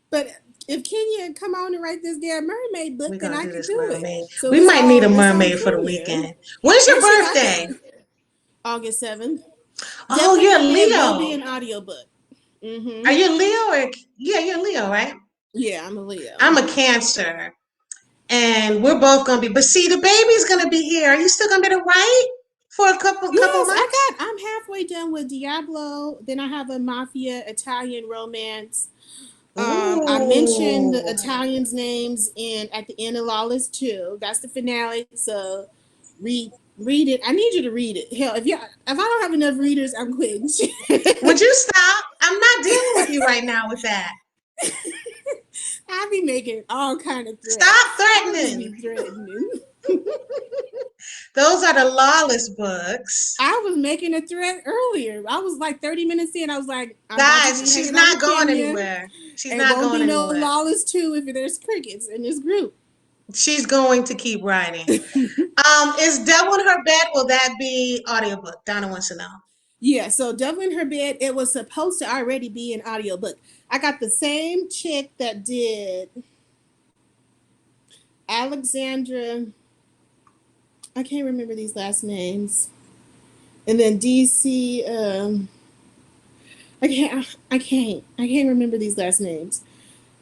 But if Kenya come on and write this damn mermaid book, then I can do it. So we might need a mermaid for the weekend. When's your birthday? August 7th. Oh, you're a Leo. It'll be an audiobook. Mm-hmm. Are you a Leo you're a Leo, right? Yeah, I'm a Leo. I'm a Cancer. And we're both gonna be, but see, the baby's gonna be here. Are you still gonna be able to write for a couple months? I'm halfway done with Diablo. Then I have a mafia Italian romance. I mentioned the Italians' names at the end of Lawless 2. That's the finale. So read it. I need you to read it. Hell, if I don't have enough readers, I'm quitting. Would you stop? I'm not dealing with you right now with that. I be making all kind of threats. Stop threatening. Those are the Lawless books. I was making a threat earlier. I was like 30 minutes in. I was like, guys, she's not going anywhere. She's not going anywhere. Won't be no Lawless 2 if there's crickets in this group. She's going to keep writing. Is Devil in Her Bed? Will that be audiobook? Donna wants to know. Yeah, so Devil in Her Bed, it was supposed to already be an audiobook. I got the same chick that did Alexandra. I can't remember these last names. And then DC. I can't remember these last names.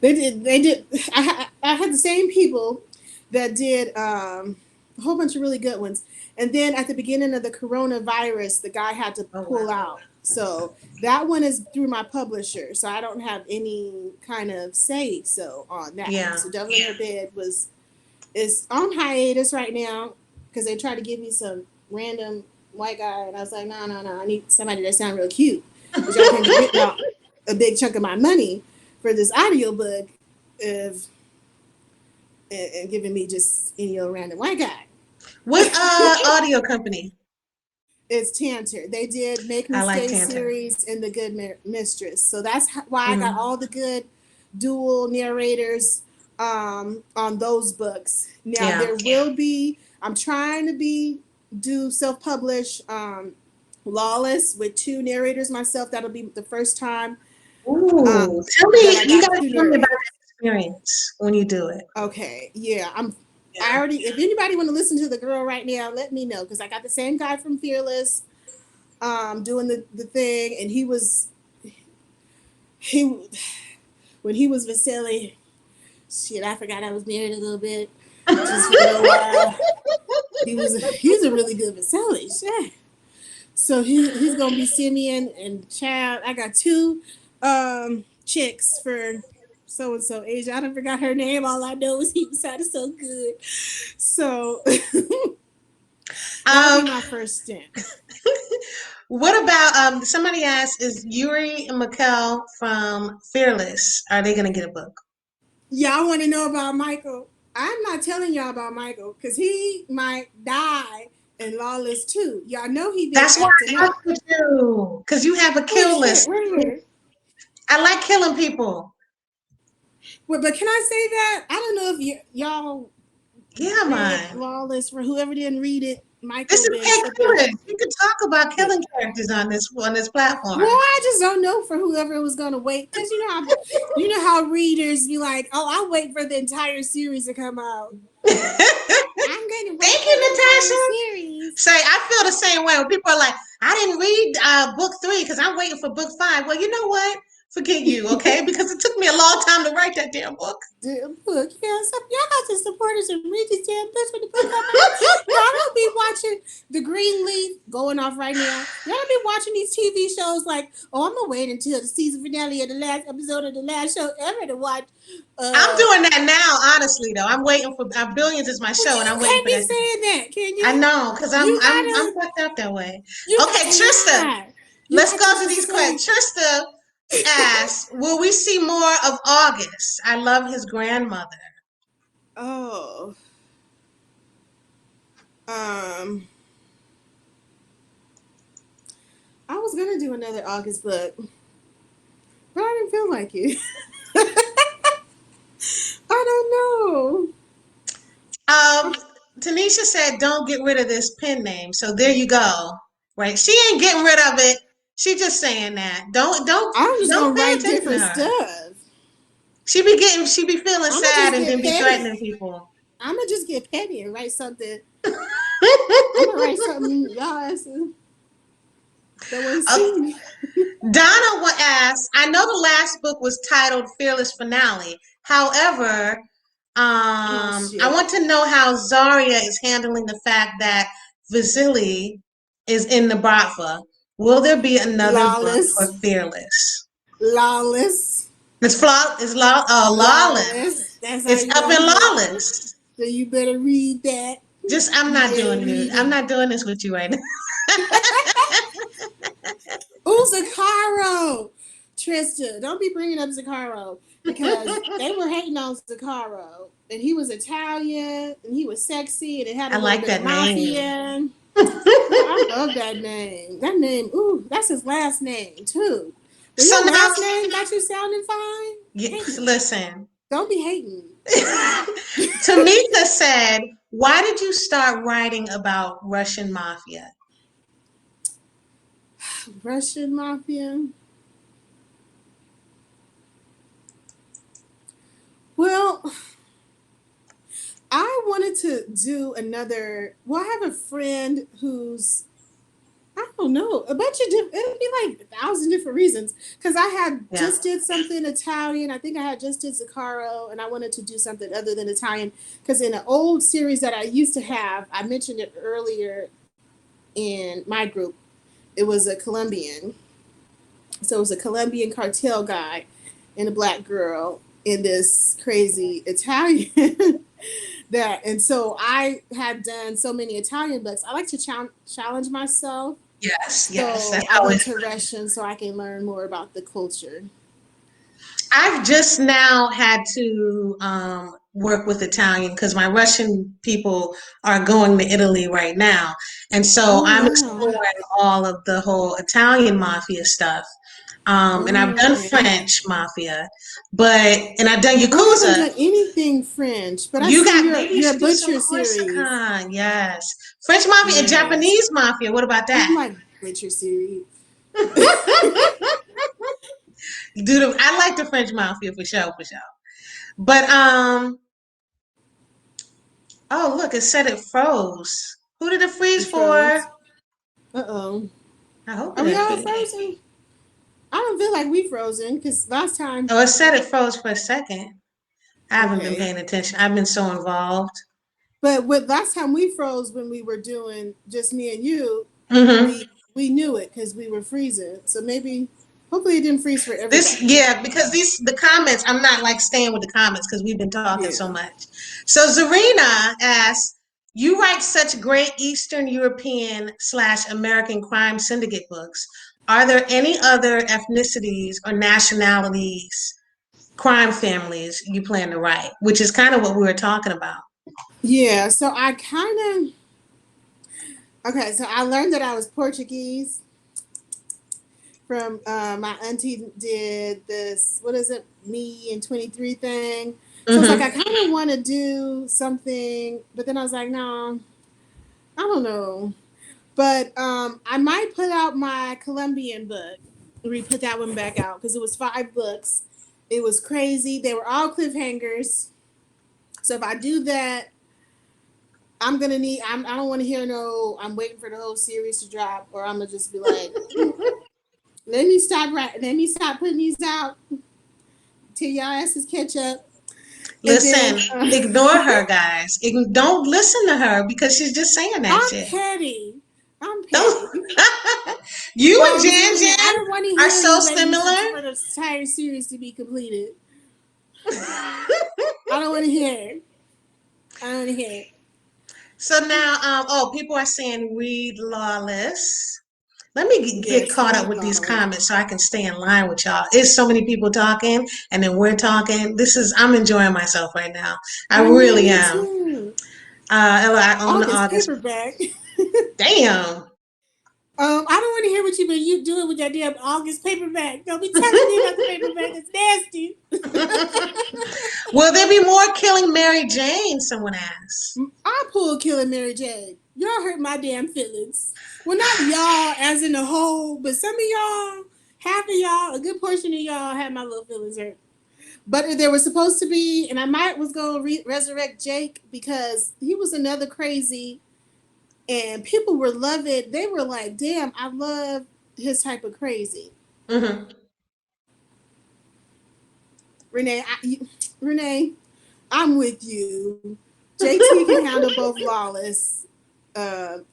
They did. I had the same people that did a whole bunch of really good ones. And then at the beginning of the coronavirus, the guy had to pull out. So that one is through my publisher. So I don't have any kind of say so on that. Yeah. So Devil in Her Bed is on hiatus right now because they tried to give me some random white guy. And I was like, no. I need somebody that sounds real cute. Because y'all can get out a big chunk of my money for this audiobook and giving me just any old random white guy. What audio company? It's Tanter. They did Make Me Stay series and The Good Mistress. So that's why I got all the good dual narrators on those books. Now there will be, I'm trying to do self-publish Lawless with 2 narrators myself. That'll be the first time. Ooh, tell me, you gotta tell me about that experience when you do it. Okay, yeah, I already. If anybody want to listen to the girl right now, let me know because I got the same guy from Fearless, doing the thing, and when he was Vasily, shit, I forgot I was married a little bit. Just for a while. He's a really good Vasily, shit. So he's gonna be Simeon and Child. I got 2 chicks for so and so age. I don't forgot her name. All I know is he sounded so good. So that'll be my first stint. What about somebody asked, is Yuri and Mikkel from Fearless, are they gonna get a book? Y'all want to know about Michael? I'm not telling y'all about Michael because he might die in Lawless too. Y'all know he been That's why acting I up. asked you, because you have a kill list. Wait. I like killing people. Well, but can I say that? I don't know if y'all Yeah, read man. Lawless. For whoever didn't read it, Michael This is been killing. You can talk about killing characters on this platform. Well, I just don't know for whoever was going to wait, because you know how readers be like, "Oh, I'll wait for the entire series to come out." I'm going to wait Thank for you, the Natasha. entire series. Say, I feel the same way when people are like, "I didn't read book 3 because I'm waiting for book 5." Well, you know what? Forget you, okay? Because it took me a long time to write that damn book. Damn book, yeah. Y'all got to support us and read these damn books when the book come out. Y'all don't be watching The Greenleaf going off right now. Y'all don't be watching these TV shows like, "Oh, I'm gonna wait until the season finale of the last episode of the last show ever to watch." I'm doing that now, honestly. Though I'm waiting for Billions is my show, and I'm waiting can't for be that. saying that, can you? I know, because I'm You gotta, fucked up that way. you Okay, got to Trista, lie. let's go to these questions. Trista asks, "Will we see more of August? I love his grandmother." Oh, I was gonna do another August book, but I didn't feel like it. I don't know. Tanisha said, "Don't get rid of this pen name." So there you go. Right? She ain't getting rid of it. She just saying that. Don't I'm just gonna pay write attention to different her. stuff. She be feeling I'm gonna sad just and get then be petty. threatening people. I'm gonna just get petty and write something. I'm gonna write something y'all asses that want to see me. Donna will ask, "I know the last book was titled Fearless Finale. However, I want to know how Zaria is handling the fact that Vasily is in the Bratva. Will there be another book for Fearless?" Lawless. It's Lawless. That's how It's you up gonna in do it. Lawless. So you better read that. I'm not doing it. I'm not doing this with you right now. Ooh, Zakaro. Trista, don't be bringing up Zakaro because they were hating on Zakaro, and he was Italian and he was sexy and it had a little bit of mafia. I love that name. That name, ooh, that's his last name too. Well, so your last name got you sounding fine? Yes, listen. Don't be hating. Tamika said, "Why did you start writing about Russian mafia?" Russian mafia? Well, I wanted to do another. Well, I have a friend who's, I don't know, a bunch of different, it'll be like 1,000 different reasons. Because I had just did something Italian. I think I had just did Zakaro, and I wanted to do something other than Italian. Because in an old series that I used to have, I mentioned it earlier in my group, it was a Colombian. So it was a Colombian cartel guy and a black girl in this crazy Italian. And so I had done so many Italian books. I like to challenge myself. Yes. So I went to Russian so I can learn more about the culture. I've just now had to work with Italian because my Russian people are going to Italy right now. And so I'm exploring all of the whole Italian mafia stuff. And I've done French mafia, and I've done Yakuza. I haven't done anything French, but you got your Butcher series. Yes. French mafia and Japanese mafia. What about that? I like Butcher series. I like the French mafia for sure. But oh look, it said it froze. Who did it freeze for? Uh-oh. I hope Are we all frozen? I don't feel like we frozen because last time. Oh, it said it froze for a second. I haven't been paying attention. I've been so involved. But last time we froze when we were doing just me and you, we knew it because we were freezing. So hopefully it didn't freeze for everybody. Because the comments, I'm not like staying with the comments because we've been talking so much. So Zarina asks, You write such great Eastern European / American crime syndicate books. Are there any other ethnicities or nationalities, crime families you plan to write? Which is kind of what we were talking about. Yeah, so I kind of okay. So I learned that I was Portuguese from my auntie did this. What is it? Me and 23 thing. So it's like I Mm-hmm. kind of want to do something, but then I was like, no, I don't know. But I might put out my Colombian book. We put that one back out because it was 5 books. It was crazy. They were all cliffhangers. So if I do that, I'm gonna need. I don't want to hear no. I'm waiting for the whole series to drop, or I'm gonna just be like, let me stop. Let me stop putting these out till y'all asses catch up. And then Listen, ignore her, guys. Don't listen to her because she's just saying that I'm shit. petty. I'm petty. Don't. You No, and I'm Jan saying I Jan don't want to are hear so you waiting similar. for the entire series to be completed. I don't want to hear it. I don't want to hear it. So now, people are saying read Lawless. Let me get Yes, caught up read with these Lawless. comments so I can stay in line with y'all. It's so many people talking, and then we're talking. I'm enjoying myself right now. I I know, really me am. too. Ella, I own August August. paperback. Damn. I don't want to hear what you've been doing with that damn August paperback. Don't be telling me about the paperback. It's nasty. Will there be more killing Mary Jane? Someone asked. I pulled Killing Mary Jane. Y'all hurt my damn feelings. Well, not y'all as in the whole, but some of y'all, half of y'all, a good portion of y'all had my little feelings hurt. But there was supposed to be, and I might was going to resurrect Jake because he was another crazy, and people were loving. They were like, "Damn, I love his type of crazy." Mm-hmm. Renee, Renee, I'm with you. JT can handle both Lawless.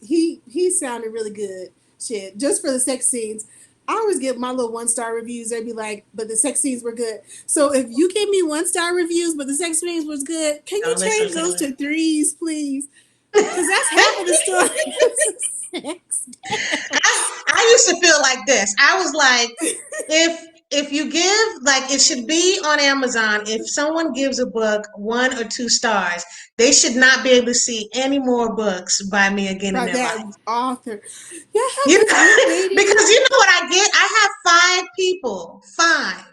He sounded really good. Shit, just for the sex scenes. I always give my little 1-star reviews. They'd be like, but the sex scenes were good. So if you give me 1-star reviews, but the sex scenes was good, can you Don't listen change to those her. to 3s, please? Because that's half of the story. Sex. I used to feel like this. I was like, if you give, like, it should be on Amazon. If someone gives a book 1 or 2 stars, they should not be able to see any more books by me again in By their that life. author. Yeah, how You much know, clickbaiting? because you know what I get? I have 5 people, 5,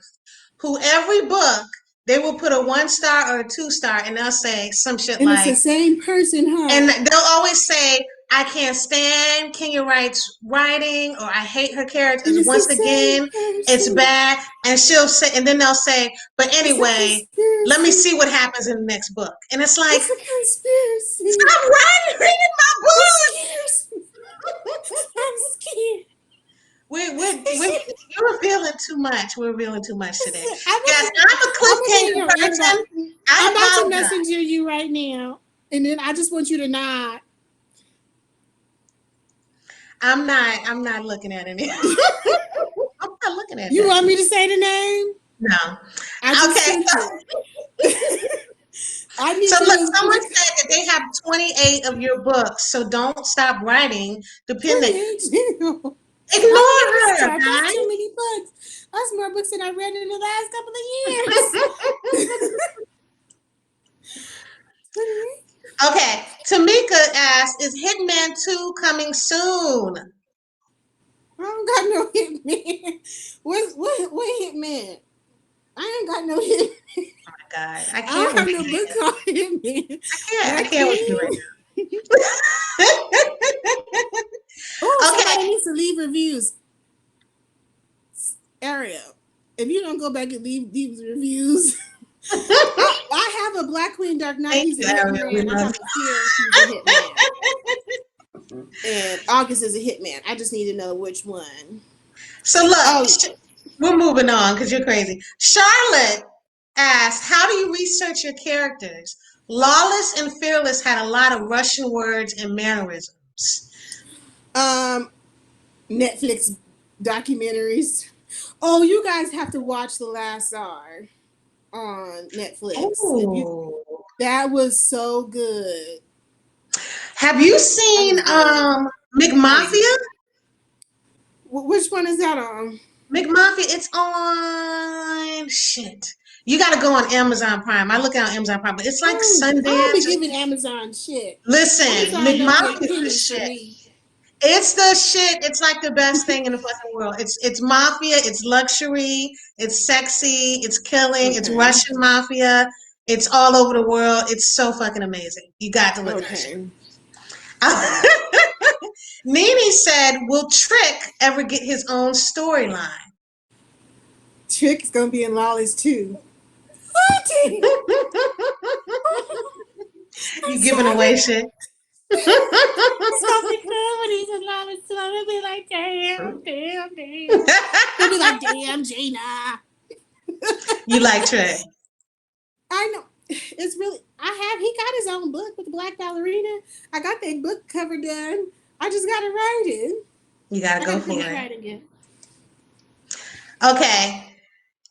who every book they will put a 1-star or a 2-star, and they'll say some shit And it's the like, same person, and huh? they'll always say, I can't stand Kenya Wright's writing, or I hate her And characters. it's the Once same again, it's person. bad. And she'll say, and then they'll say, but It's a anyway, let me conspiracy. see what happens in the next book. And it's like, It's a conspiracy. stop reading my It book. scares me. I'm scared. You're revealing too much. We're revealing too much today. Yes, I'm a I'm gonna be in cliffhanger your inbox. person. I'm I about to apologize. messenger you right now, and then I just want you to nod. I'm not looking at any. I'm not looking at You that. want me to say the name? No. I just Okay. sent it. I need So you look, to someone click said that they have 28 of your books, so don't stop writing. Depending, 28 channel. ignore I need to her, stop. That's too many books. That's more books than I read in the last couple of years. guys. Okay, Tamika asked, "Is Hitman 2 coming soon?" I don't got no hitman. What hitman? I ain't got no hitman. Oh my God, I I don't can't have with no you book right called hitman. now. But I I can't with you right can. now. Oh, Okay, somebody needs to leave reviews. Ariel, if you don't go back and leave these reviews, I have a Black Queen Dark Knight. thank He's a you, Ariel. We hitman. I love have a fear he's a hitman. And August is a hitman. I just need to know which one. So look, Oh, we're moving on because you're crazy. Charlotte asked, "How do you research your characters? Lawless and Fearless had a lot of Russian words and mannerisms." Netflix documentaries. Oh, you guys have to watch The Last Czar on Netflix. If you Oh, That was so good. Have you seen McMafia? Which one is that on? McMafia, it's on shit. You got to go on Amazon Prime. I look at on Amazon Prime, but it's like I don't be Sundance. giving Amazon shit. Listen, Amazon don't McMafia get is the pennies for shit. me. It's the shit. It's like the best thing in the fucking world. It's mafia. It's luxury. It's sexy. It's killing. It's Okay. Russian mafia. It's all over the world. It's so fucking amazing. You got to look at that shit. Nene said, "Will Trick ever get his own storyline?" Trick is gonna be in Lawless too. You giving away shit. It's gonna be good when he's in Lawless too. I'm gonna be like, damn. He'll be like, damn, Gina. You like Trick? I know. It's really. He got his own book with the Black Ballerina. I got that book cover done. I just gotta write it. You gotta go for it. Okay.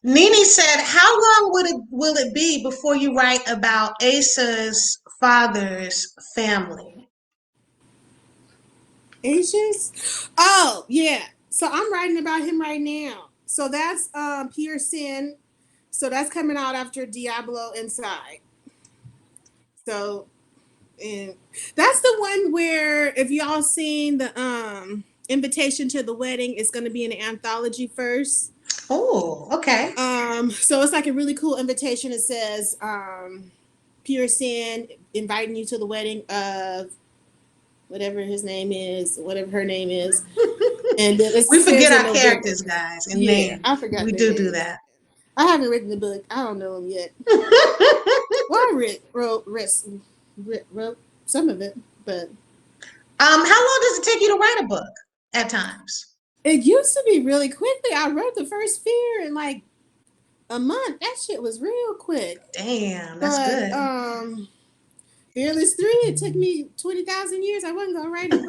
Nene said, "How long will it be before you write about Asa's father's family?" Asa's? Oh yeah. So I'm writing about him right now. So that's Pearson. So that's coming out after Diablo Inside. So, and that's the one where if y'all seen the Invitation to the Wedding, it's going to be an anthology first. Oh, okay. So it's like a really cool invitation. It says Pearson inviting you to the wedding of whatever his name is, whatever her name is. And we forget our characters, guys, and names. I forgot. We do that. I haven't written the book. I don't know them yet. Well, I wrote some of it, but how long does it take you to write a book at times? It used to be really quickly. I wrote the first Fear in like a month. That shit was real quick. Damn, that's good. Fearless 3, it took me 20,000 years. I wasn't gonna write it.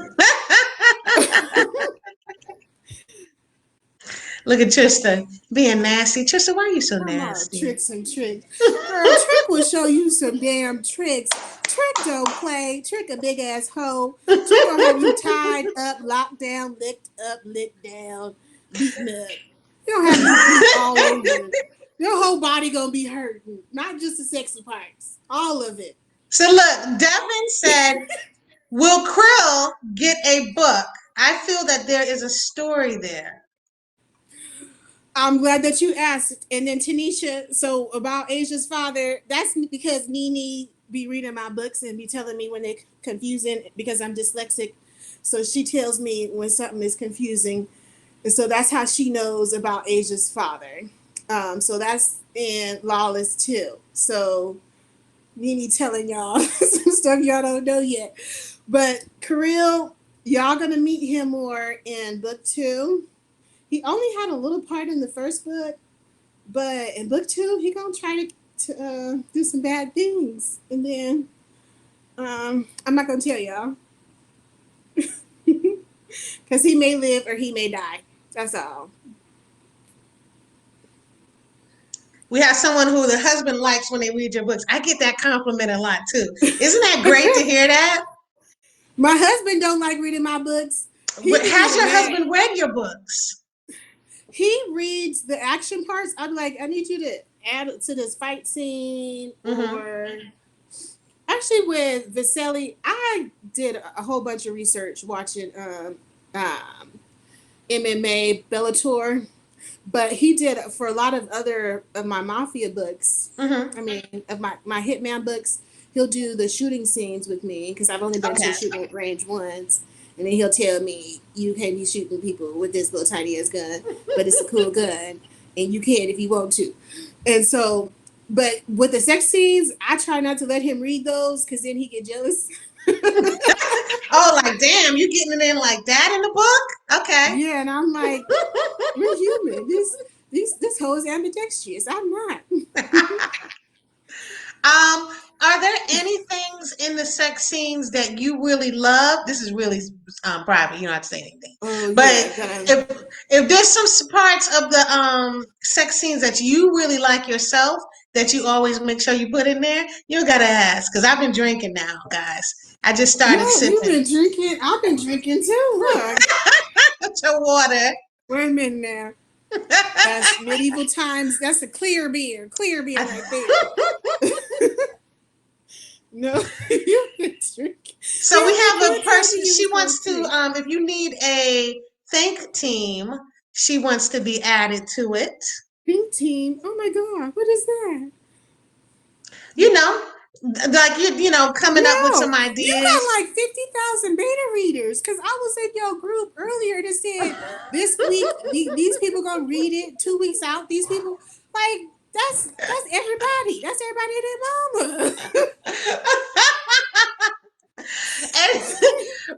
Look at Trista being nasty. Trista, why are you so nasty? Tricks and tricks. Girl, Trick will show you some damn tricks. Trick don't play. Trick a big ass hoe. Trick gonna have you tied up, locked down, licked up, licked down, beaten up. You don't have you beat all over. Your whole body gonna be hurting. Not just the sexy parts. All of it. So look, Devin said, "Will Krill get a book? I feel that there is a story there." I'm glad that you asked. And then Tanisha, so about Asia's father, that's because Nene be reading my books and be telling me when they're confusing because I'm dyslexic. So she tells me when something is confusing. And so that's how she knows about Asia's father. So that's in Lawless too. So Nene telling y'all some stuff y'all don't know yet. But Kirill, y'all gonna meet him more in book 2. He only had a little part in the first book, but in book 2, he gonna try to do some bad things, and then I'm not gonna tell y'all because he may live or he may die. That's all. We have someone who the husband likes when they read your books. I get that compliment a lot too. Isn't that great to hear that? My husband don't like reading my books. But has your husband read your books? He reads the action parts. I'm like, I need you to add it to this fight scene. Or actually with Vasily, I did a whole bunch of research watching MMA Bellator, but he did for a lot of other of my mafia books. I mean, of my hitman books, he'll do the shooting scenes with me because I've only been to shooting range once. And then he'll tell me, you can't be shooting people with this little tiny ass gun, but it's a cool gun, and you can if you want to. And so, but with the sex scenes, I try not to let him read those because then he get jealous. Oh, like, damn, you getting it in like that in the book? Okay. Yeah, and I'm like, we're human. This hoe is ambidextrous. I'm not. Are there any things in the sex scenes that you really love? This is really private. You don't have to say anything. But if there's some parts of the sex scenes that you really like yourself that you always make sure you put in there, you gotta ask. Because I've been drinking now, guys. I just started No, sipping. you've been drinking. I've been drinking too. Look. Your water. Wait a minute now. That's medieval times. That's a clear beer. Clear beer right there. No, you've been drinking. So we have a person. You She was wants supposed to. If you need a think team, she wants to be added to it. Pink team. Oh my god, what is that? You know, like you know, coming up with some You ideas. got like 50,000 beta readers. Cause I was in your group earlier that said this week these people gonna read it. 2 weeks out, these people like that's everybody. That's everybody and their mama. And,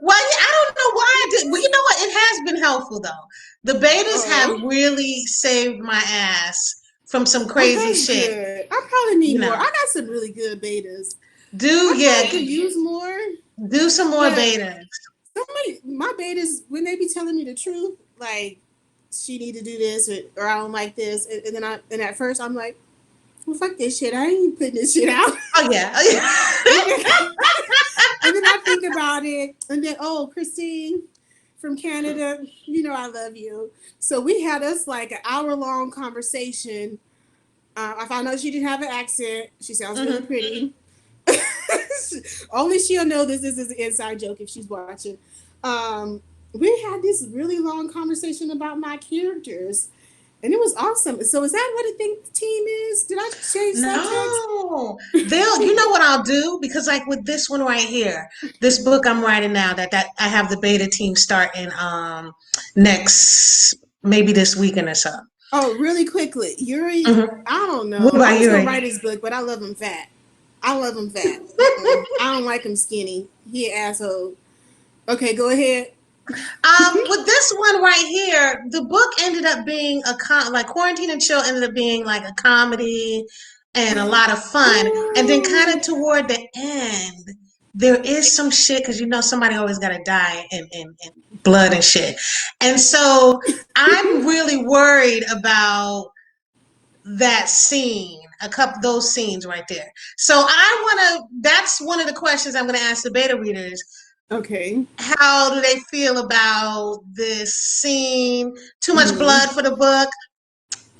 well, I don't know why I did. Well, you know what? It has been helpful though. The betas have really saved my ass from some crazy shit. Good. I probably need more. know. I got some really good betas. I could use more. Do some more betas. Somebody, my betas, when they be telling me the truth, like she need to do this or I don't like this, and then at first I'm like, well, fuck this shit. I ain't putting this shit out. Oh yeah. And then I think about it, and then Christine from Canada, you know I love you. So we had us like an hour-long conversation. I found out she didn't have an accent. She sounds really pretty. Only she'll know this is an inside joke if she's watching. We had this really long conversation about my characters, and it was awesome. So is that what a think team is? Did I change subjects? No. You know what I'll do? Because like with this one right here, this book I'm writing now that I have the beta team starting next, maybe this weekend or so. Oh, really quickly. Yuri, I don't know. I was gonna write his book, but I love him fat. I don't like him skinny. He an asshole. Okay, go ahead. With this one right here, the book ended up being like Quarantine and Chill ended up being like a comedy and a lot of fun. And then kind of toward the end, there is some shit because you know somebody always got to die in blood and shit. And so I'm really worried about that scene, those scenes right there. So that's one of the questions I'm going to ask the beta readers. Okay. How do they feel about this scene? Too much blood for the book?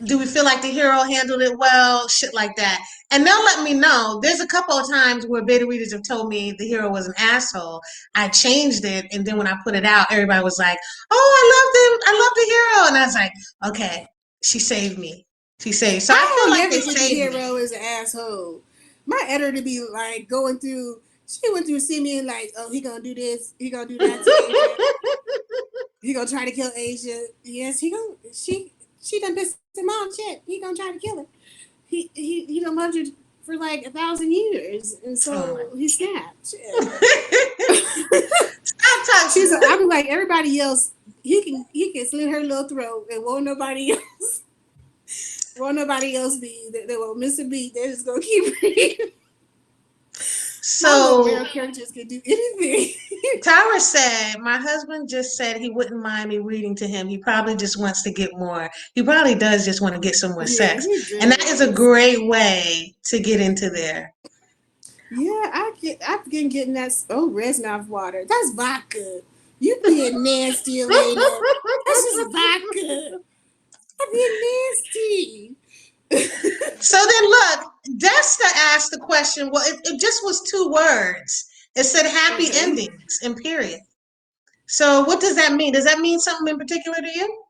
Do we feel like the hero handled it well? Shit like that. And they'll let me know. There's a couple of times where beta readers have told me the hero was an asshole. I changed it, and then when I put it out, everybody was like, "Oh, I love the hero," and I was like, "Okay, she saved me. She saved." So I feel like they saved me. The hero is an asshole. My editor be like going through. She went through see me and like, oh, he gonna do this, he gonna do that to Asia. He gonna try to kill Asia. Yes, he gonna. She done pissed him off. Shit, he gonna try to kill her. He done loved her for like 1,000 years, and so he snapped. Stop talking. I be like everybody else. He can slit her little throat, and won't nobody else. Won't nobody else be. They won't miss a beat. They're just gonna keep reading. So male characters can do anything. Tara said, my husband just said he wouldn't mind me reading to him. He probably just wants to get more. He probably does just want to get some more sex. And that is a great way to get into there. Yeah, I've been getting that Reznov water. That's vodka. You being nasty, Elena. That's just vodka. I'm being nasty. So then look, Desta asked the question, well, it just was 2 words. It said happy endings in period. So what does that mean? Does that mean something in particular to you?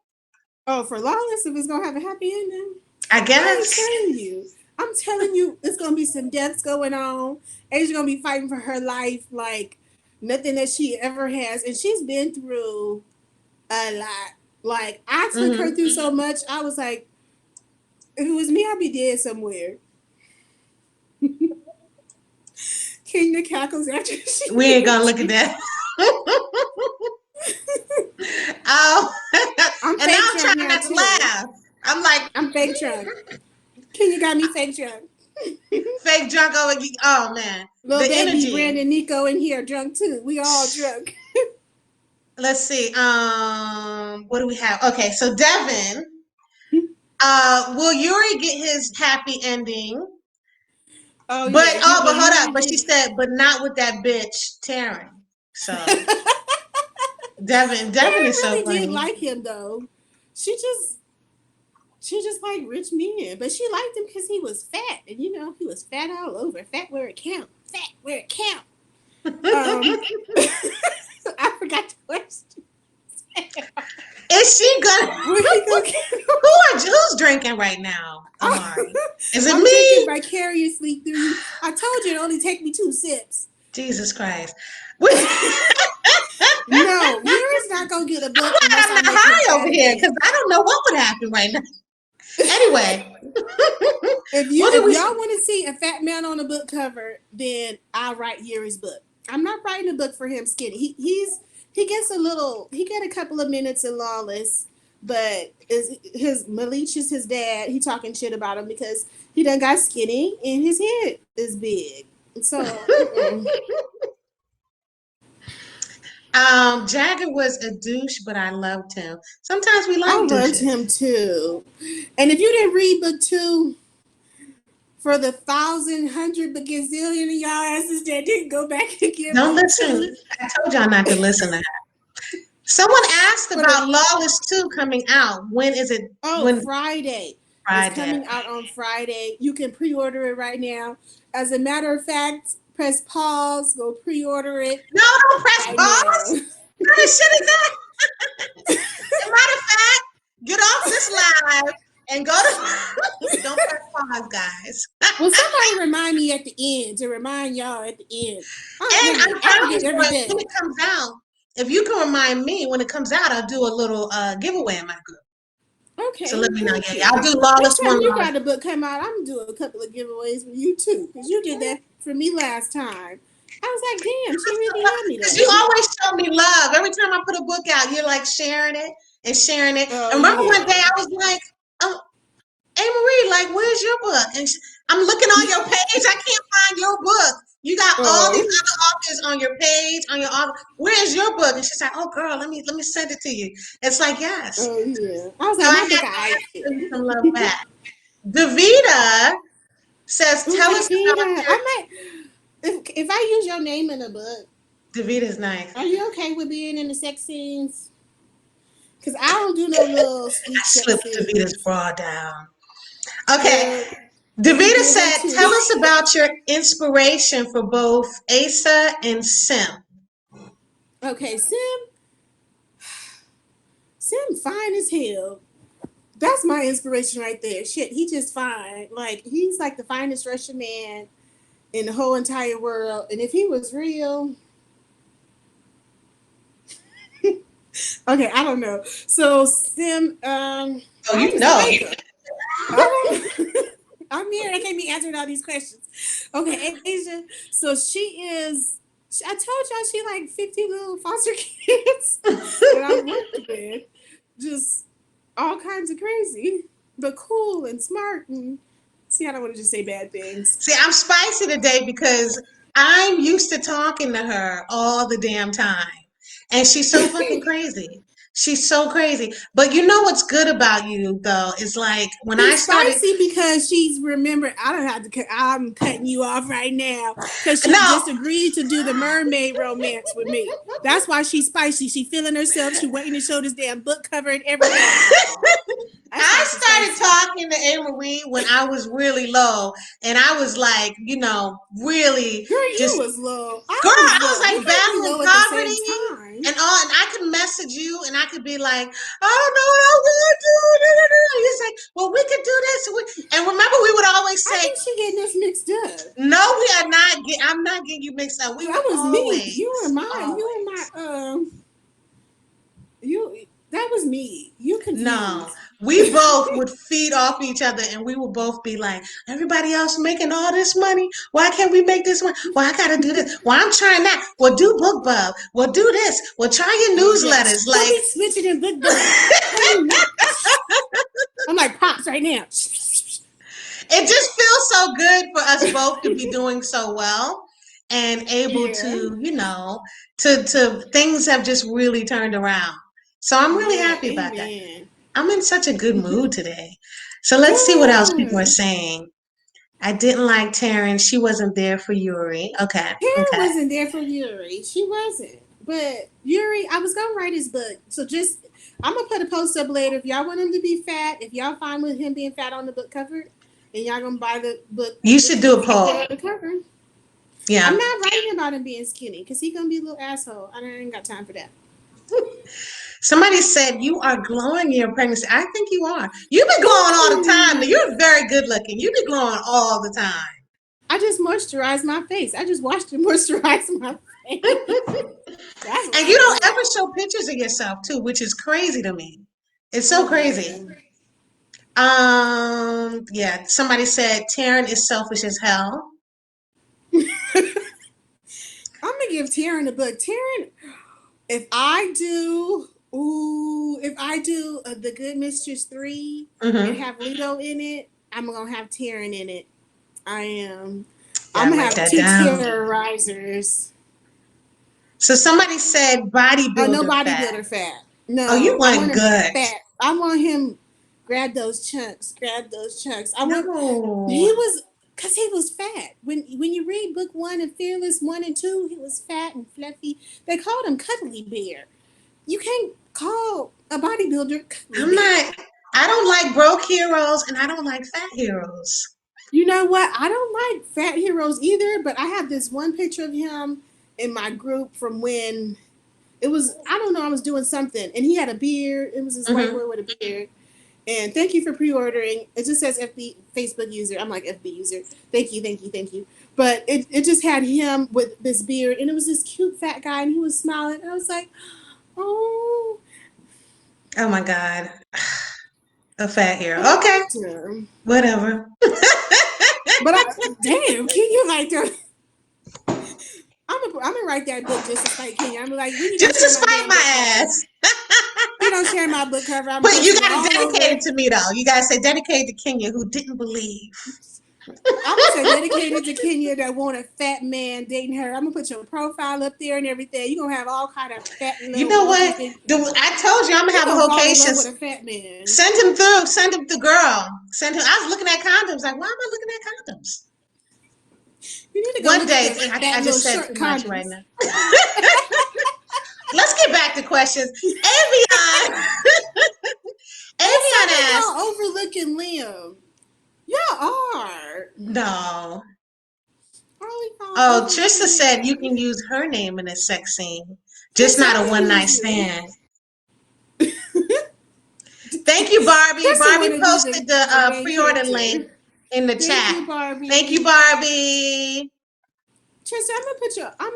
Oh, for Lawless, if it's going to have a happy ending? I guess. I'm telling you, it's going to be some deaths going on. Asia's going to be fighting for her life like nothing that she ever has. And she's been through a lot. Like, I took her through so much, I was like, if it was me, I'd be dead somewhere. Kenya cackles after she. We ain't gonna look at that. I'm and now I'm trying not to laugh. I'm like, I'm fake drunk. Kenya got me fake drunk. Fake drunk over. Oh man, little baby energy. Brandon, Nico in here drunk too. We all drunk. Let's see. What do we have? Okay, so Devin. Will Yuri get his happy ending? Oh But yeah. but hold up. But she said, but not with that bitch Taryn. So Devin Karen is so really did funny. like him though. She just liked rich men, but she liked him because he was fat, and you know he was fat all over, fat where it count, fat where it count. I forgot the question. Is she gonna? Where he go? Who's drinking right now, Amarie? Is it I'm me? drinking vicariously through you. I told you it only take me 2 sips. Jesus Christ! No, Yuri's not gonna get a book unless I'm I not make him high over fat here again. because I don't know what would happen right now. Anyway, If what did we? y'all want to see a fat man on a book cover, then I'll write Yuri's book. I'm not writing a book for him skinny. He gets he get a couple of minutes in Lawless, but Malik is his dad. He talking shit about him because he done got skinny and his head is big. So Jagger was a douche, but I loved him. Sometimes we like I loved douches. him too. And if you didn't read book 2, for the 1,000, 100, gazillion of y'all asses that didn't go back and get Don't book listen. 2. I told y'all not to listen to her. Someone asked about Lawless 2 coming out. When is it? Oh, Friday. Friday. It's coming out on Friday. You can pre-order it right now. As a matter of fact, press pause, go pre-order it. No, don't press right pause. now. What kind of shit is that? As a matter of fact, get off this live and go to. Don't press pause, guys. Well, somebody remind me at the end to remind y'all at the end. And I'm telling you, every day. when it comes out, if you can remind me when it comes out, I'll do a little giveaway in my group. Okay. So let me know. Yeah, I'll do Lawless Next time one. you got the book come out, I'm gonna do a couple of giveaways for you too, because you did that for me last time. I was like, damn, she really loved me. Because you always show me love. Every time I put a book out, you're like sharing it and sharing it. Oh, and remember one day I was like, oh, Amarie, like, where's your book? And I'm looking on your page. I can't find your book. You got all these other authors on your page, on your author. Where's your book? And she's like, oh, girl, let me send it to you. It's like, yes. Oh, yeah. I was like, I think I send some love back. Davida says, tell us about I might, if I use your name in a book. Davida's nice. Are you okay with being in the sex scenes? Because I don't do no little sweet sex slipped scenes. Davita's bra down. Okay. Davida said, tell us about your inspiration for both Asa and Sim. Okay, Sim fine as hell. That's my inspiration right there. Shit, he just fine. Like, he's like the finest Russian man in the whole entire world. And if he was real... Okay, I don't know. So, Sim... oh, you know. I'm here. I can't be answering all these questions. Okay, Asia. So she is. I told y'all she like 50 little foster kids that I worked with. Just all kinds of crazy, but cool and smart. And see, I don't want to just say bad things. See, I'm spicy today because I'm used to talking to her all the damn time, and she's so fucking crazy. She's so crazy. But you know what's good about you, though, is like when I started... spicy because she's remembered. I don't have to... I'm cutting you off right now because she just agreed to do the mermaid romance with me. That's why she's spicy. She feeling herself. She waiting to show this damn book cover and everything. I started talking to Amarie when I was really low, and I was like, you know, really... Girl, you was low. I was like battling poverty and all, and I could message you, and I could be like, I don't know what I'm gonna do. He's like, well, we could do this. And remember, we would always say, I think she getting us mixed up. No, we are not. I'm not getting you mixed up. That was always, me. You were mine. Always. You were my. That was me. You confused. No. We both would feed off each other, and we would both be like, everybody else making all this money. Why can't we make this one? Well, I got to do this. Well, I'm trying that. Well, do BookBub. Well, do this. Well, try your newsletters. Yes. Like, switching in BookBub. I'm like, pops right now. It just feels so good for us both to be doing so well and able to, you know, to things have just really turned around. So I'm really happy about that. I'm in such a good mood today. So let's see what else people are saying. I didn't like Taryn. She wasn't there for Yuri. Okay. Karen Okay. wasn't there for Yuri. She wasn't. But Yuri, I was gonna write his book. So just I'm gonna put a post up later. If y'all want him to be fat, if y'all fine with him being fat on the book cover, and y'all gonna buy the book, You should do a poll. on the cover. Yeah. I'm not writing about him being skinny because he's gonna be a little asshole. I ain't got time for that. Somebody said you are glowing in your pregnancy. I think you are. You've been glowing all the time. You're very good looking. You've been glowing all the time. I just moisturize my face. I just washed and moisturized my face. And you don't ever show pictures of yourself too, which is crazy to me. It's so crazy. Yeah. Somebody said Taryn is selfish as hell. I'm gonna give Taryn a book. Taryn, if I do the Good Mistress 3 and have Lito in it, I'm gonna have Taryn in it. I am. I'm gonna have 2 terrorizers. So somebody said bodybuilder. No bodybuilder fat. No. Oh, you want good. Fat. I want him grab those chunks. I want because he was fat. When you read book 1 and Fearless 1 and 2, he was fat and fluffy. They called him Cuddly Bear. You can't call a bodybuilder cuddly bear. I don't like broke heroes and I don't like fat heroes. You know what? I don't like fat heroes either, but I have this one picture of him in my group from when it was, I don't know, I was doing something and he had a beard. It was this white boy with a beard. And thank you for pre-ordering. It just says FB Facebook user. I'm like FB user. Thank you. But it just had him with this beard and it was this cute fat guy and he was smiling. And I was like, oh. Oh my God. A fat hero. Okay. Whatever. But damn, can you like that? I'm gonna write that book just to spite Kenya. I'm like, just to spite my ass. You don't share my book cover. But you gotta dedicate it to me though. You gotta say dedicated to Kenya who didn't believe. I'm gonna say dedicated to Kenya that want a fat man dating her. I'm gonna put your profile up there and everything. You're gonna have all kind of fat. You know what? I told you I'm gonna have a Hoecation. With a fat man. Send him through, girl. Send him. I was looking at condoms. Like, why am I looking at condoms? You need to go one day. I just said too much right now. Let's get back to questions. Avion. Avion asked. Y'all overlooking Liam. Y'all are. No. Oh, Trista said you can use her name in a sex scene, just not a one-night stand. Thank you, Barbie. Barbie posted the pre-order link in the chat. Thank you, Barbie. Trista, I'm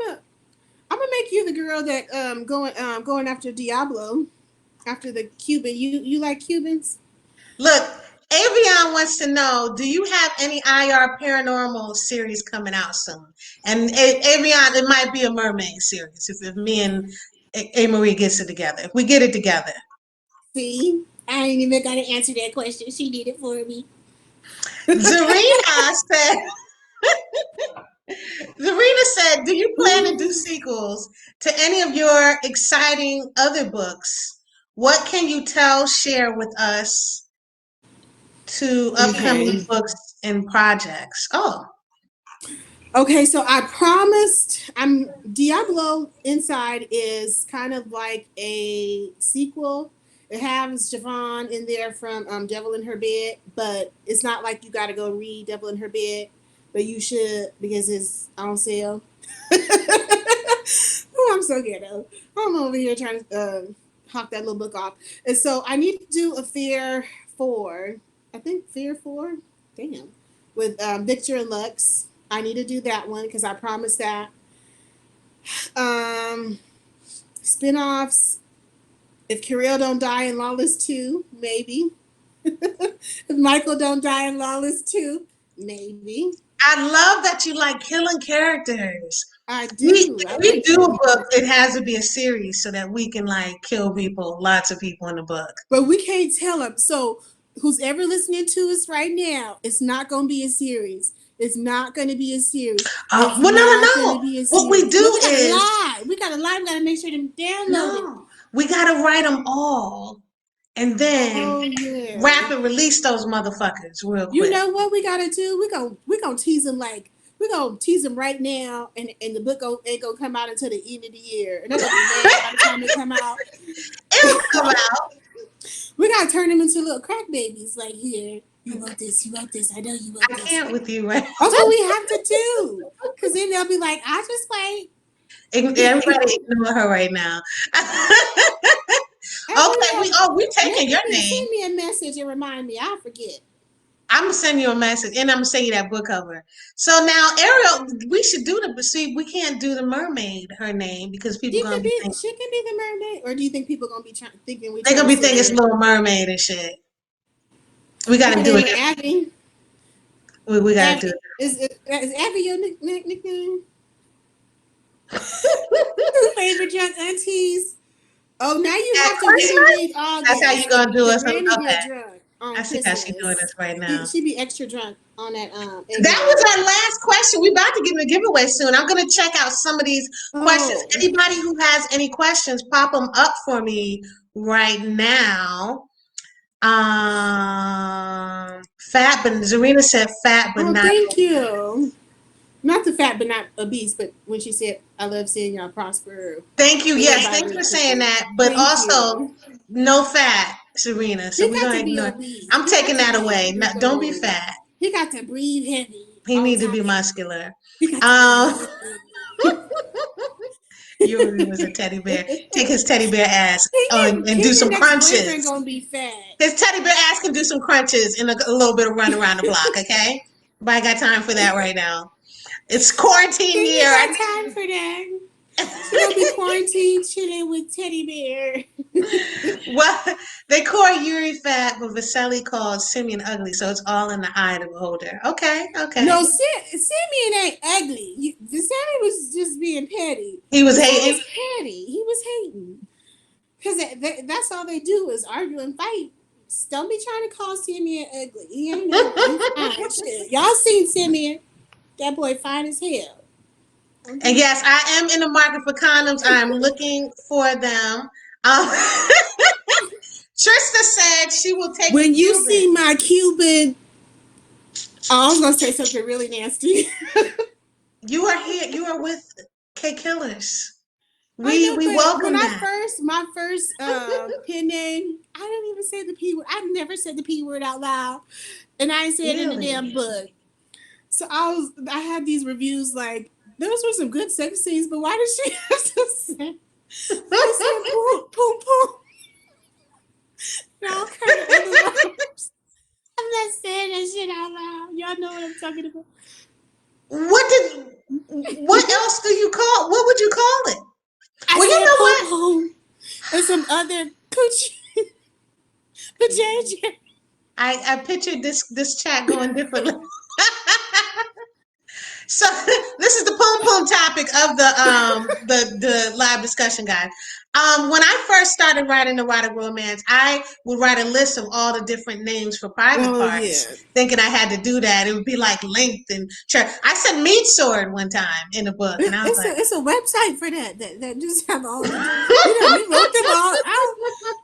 gonna make you the girl that going after Diablo, after the Cuban. You like Cubans? Look, Avion wants to know, do you have any IR paranormal series coming out soon? And Avion, it might be a mermaid series if me and Amarie gets it together. If we get it together. See, I ain't even gonna answer that question. She did it for me. Zarina said, do you plan to do sequels to any of your exciting other books? What can you share with us to upcoming books and projects? Oh. Okay, so I promised Diablo Inside is kind of like a sequel. It has Javon in there from Devil in Her Bed, but it's not like you got to go read Devil in Her Bed, but you should because it's on sale. Oh, I'm so ghetto. I'm over here trying to hawk that little book off. And so I need to do a Fear 4. I think Fear 4? Damn. With Victor and Lux. I need to do that one because I promised that. Spinoffs. If Kirill don't die in Lawless 2, maybe. If Michael don't die in Lawless 2, maybe. I love that you like killing characters. I do. We do a book. It has to be a series so that we can like kill people, lots of people in the book. But we can't tell them. So who's ever listening to us right now, it's not going to be a series. It's not going to be a series. No. What we do is we got to lie. We got to make sure to download it. We got to write them all and then yeah. rapid release those motherfuckers real quick. You know what we gotta do? We gonna tease them we're gonna tease them right now, and the book ain't gonna come out until the end of the year, and they're gonna be mad by the time it come out. It'll come out. We gotta turn them into little crack babies. Like, here, you want this, I know you want this. I can't with you, right? That's what we have to do, because then they'll be like, I just wait. Everybody ignore her right now. Okay, we taking your name. Send me a message and remind me. I'll forget. I'm gonna send you a message, and I'm gonna send you that book cover. So now, Ariel, we should do we can't do the mermaid, her name, because people gonna be thinking she can be the mermaid, or do you think people gonna be thinking they're gonna be thinking it's Little Mermaid and shit? We gotta do it. Abby. We gotta do it. Is Abby your nickname? Favorite drunk aunties. Oh, now you have to read all. That's how you gonna do it. Okay. I see how she's doing this right now. She be extra drunk on that. That was our last question. We're about to give a giveaway soon. I'm gonna check out some of these questions. Anybody who has any questions, pop them up for me right now. Fat, but Zarina said fat, but not. Thank you. Not the fat, but not obese. But when she said, "I love seeing y'all prosper." Thank you. Yes, thanks for saying that. But also, no fat, Serena. So we're gonna ignore. I'm taking that away. Don't be fat. He got to breathe heavy. He needs to be muscular. You was a teddy bear. Take his teddy bear ass and do some crunches. Gonna be fat. His teddy bear ass can do some crunches and a little bit of run around the block. Okay, but I got time for that right now. It's quarantine year. I got time for that. She's gonna be quarantined, chilling with teddy bear. Well, they call Yuri fat, but Vasily calls Simeon ugly, so it's all in the eye of the beholder. Okay. No, Simeon ain't ugly. Vasily was just being petty. He was hating. He was hating. Because that's all they do is argue and fight. Don't be trying to call Simeon ugly. He ain't no fine shit. Y'all seen Simeon? That boy fine as hell. Okay. And yes, I am in the market for condoms. I'm looking for them. Trista said she will take. When you see my Cuban, I was gonna say something really nasty. You are here. You are with K Killers. We welcome that. My first pen name, I didn't even say the P word. I never said the P word out loud, and I ain't said it in the damn book. So I had these reviews like, those were some good sex scenes, but why did she have to say? I said boom, boom. No, I'm not saying that shit out loud. Y'all know what I'm talking about. What else do you call? What would you call it? Well, you know what? And some other coochie. But JJ. I pictured this chat going differently. So this is the poom topic of the live discussion, guys. When I first started writing erotic romance, I would write a list of all the different names for private parts, thinking I had to do that. It would be like length and I said meat sword one time in the book, and I was it's a website for that just have all. We wrote them all out.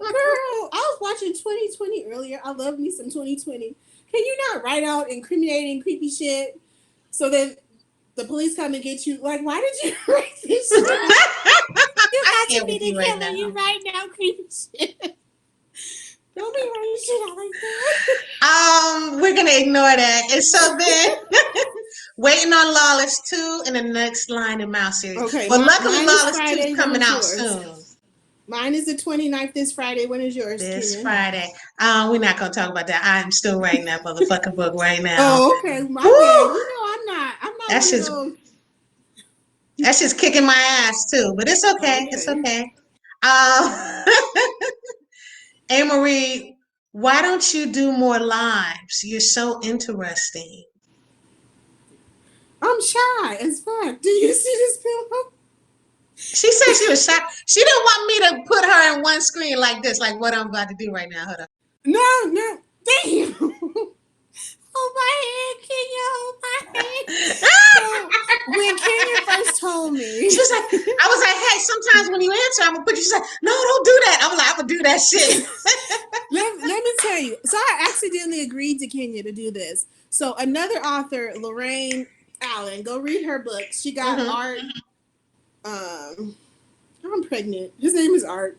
Girl, I was watching 2020 earlier. I love me some 2020. Can you not write out incriminating creepy shit so that the police come and get you? Like, why did you write this shit? You got to be the killer. You right now, creepy shit. Don't be writing shit out like that. We're gonna ignore that. And so then, waiting on Lawless 2 in the next Lion and Mouse series. Okay. Well, luckily Lawless 2 is coming out soon. Mine is the 29th this Friday. When is yours? This Friday. We're not gonna talk about that. I'm still writing that motherfucking book right now. Oh, okay. My bad. You know, I'm not. That's just kicking my ass too, but it's okay. It's okay. Amarie, why don't you do more lives? You're so interesting. I'm shy as fuck. Do you see this pillow? She said she was shy. She didn't want me to put her in one screen like this, like what I'm about to do right now. Hold on. No. Damn. hold my hand, Kenya, hold my hand. So when Kenya first told me, she was like, I was like, hey, sometimes when you answer, I'm gonna put you. She's like, no, don't do that. I was like, I'm gonna do that shit. let me tell you. So I accidentally agreed to Kenya to do this. So another author, Lorraine Allen, go read her book. She got art. I'm pregnant. His name is Art.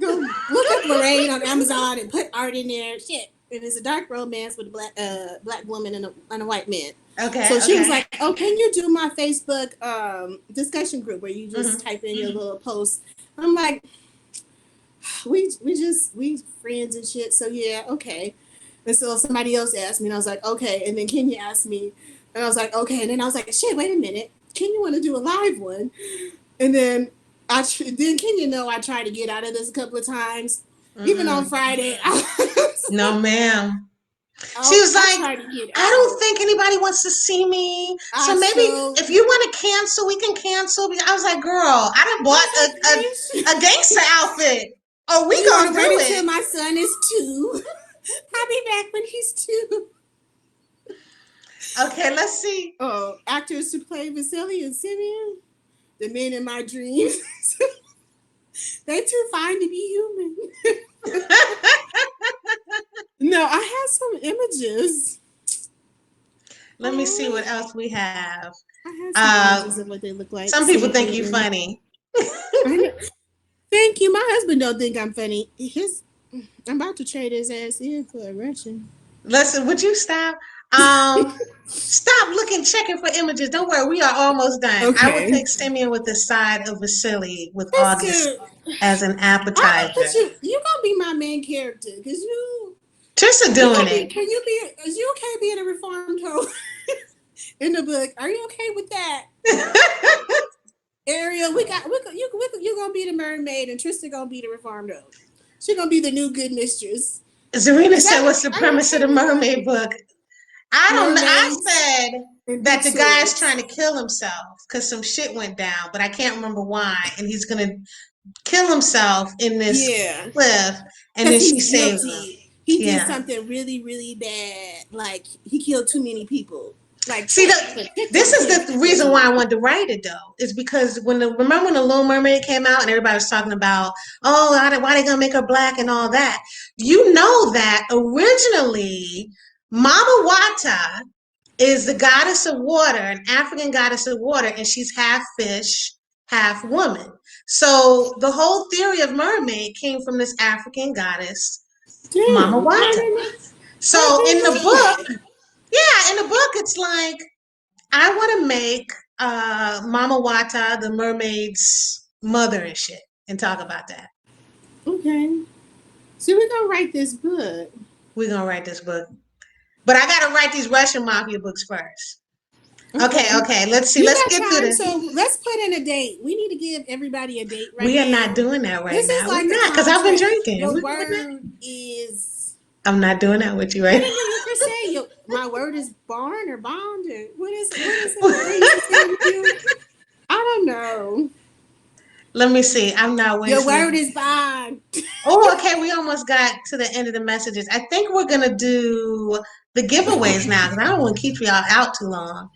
Go look up Lorraine on Amazon and put Art in there. Shit. And it's a dark romance with a black woman and a white man. Okay. So she was like, "Oh, can you do my Facebook discussion group where you just type in your little post?" I'm like, we friends and shit. So yeah, okay. And so somebody else asked me, and I was like, okay. And then Kenya asked me, and I was like, okay. And then I was like, shit, wait a minute. Kenya want to do a live one? And then then Kenya know I tried to get out of this a couple of times. Even on Friday. No, ma'am. She was like, I don't think anybody wants to see me. So maybe if you want to cancel, we can cancel. I was like, girl, I done bought a gangster outfit. Oh, we gonna do it until my son is 2. I'll be back when he's 2. Okay, let's see. Oh, actors to play Vasily and Simeon, the men in my dreams. They're too fine to be human. No, I have some images. Let me see what else we have. I have some images of what they look like. Some people think you're funny. Thank you. My husband don't think I'm funny. I'm about to trade his ass in for a Russian. Listen, would you stop? Stop checking for images. Don't worry, we are almost done. Okay. I would take Simeon with the side of Vasily with August as an appetizer. You gonna be my main character because you. Trissa doing it. Is you okay being a reformed hoe in the book? Are you okay with that? Ariel, you gonna be the mermaid and Trista gonna be the reformed hoe. She gonna be the new good mistress. Zarina said, "What's the premise of the mermaid book?" I don't know. I said that the guy's trying to kill himself because some shit went down, but I can't remember why. And he's gonna kill himself in this cliff, and then she saves him. He did something really, really bad. Like he killed too many people. Like see, this is the reason why I wanted to write it though. Is because remember when the Little Mermaid came out and everybody was talking about, oh, why they gonna make her black and all that. You know that originally Mama Wata is the goddess of water, an African goddess of water, and she's half fish, half woman. So the whole theory of mermaid came from this African goddess, Mama Wata. So in the book. Yeah, in the book, it's like, I want to make Mama Wata the mermaid's mother and shit and talk about that. Okay. So we're going to write this book. We're going to write this book. But I got to write these Russian mafia books first. Okay. Let's see. Let's get through this. So let's put in a date. We need to give everybody a date right now. We are not doing that right now. We're not, because I've been drinking. The word is... I'm not doing that with you right now. You say my word is barn or bond or what is it? I don't know. Let me see. I'm not waiting. Your word is bond. Oh, okay. We almost got to the end of the messages. I think we're gonna do the giveaways now because I don't want to keep y'all out too long.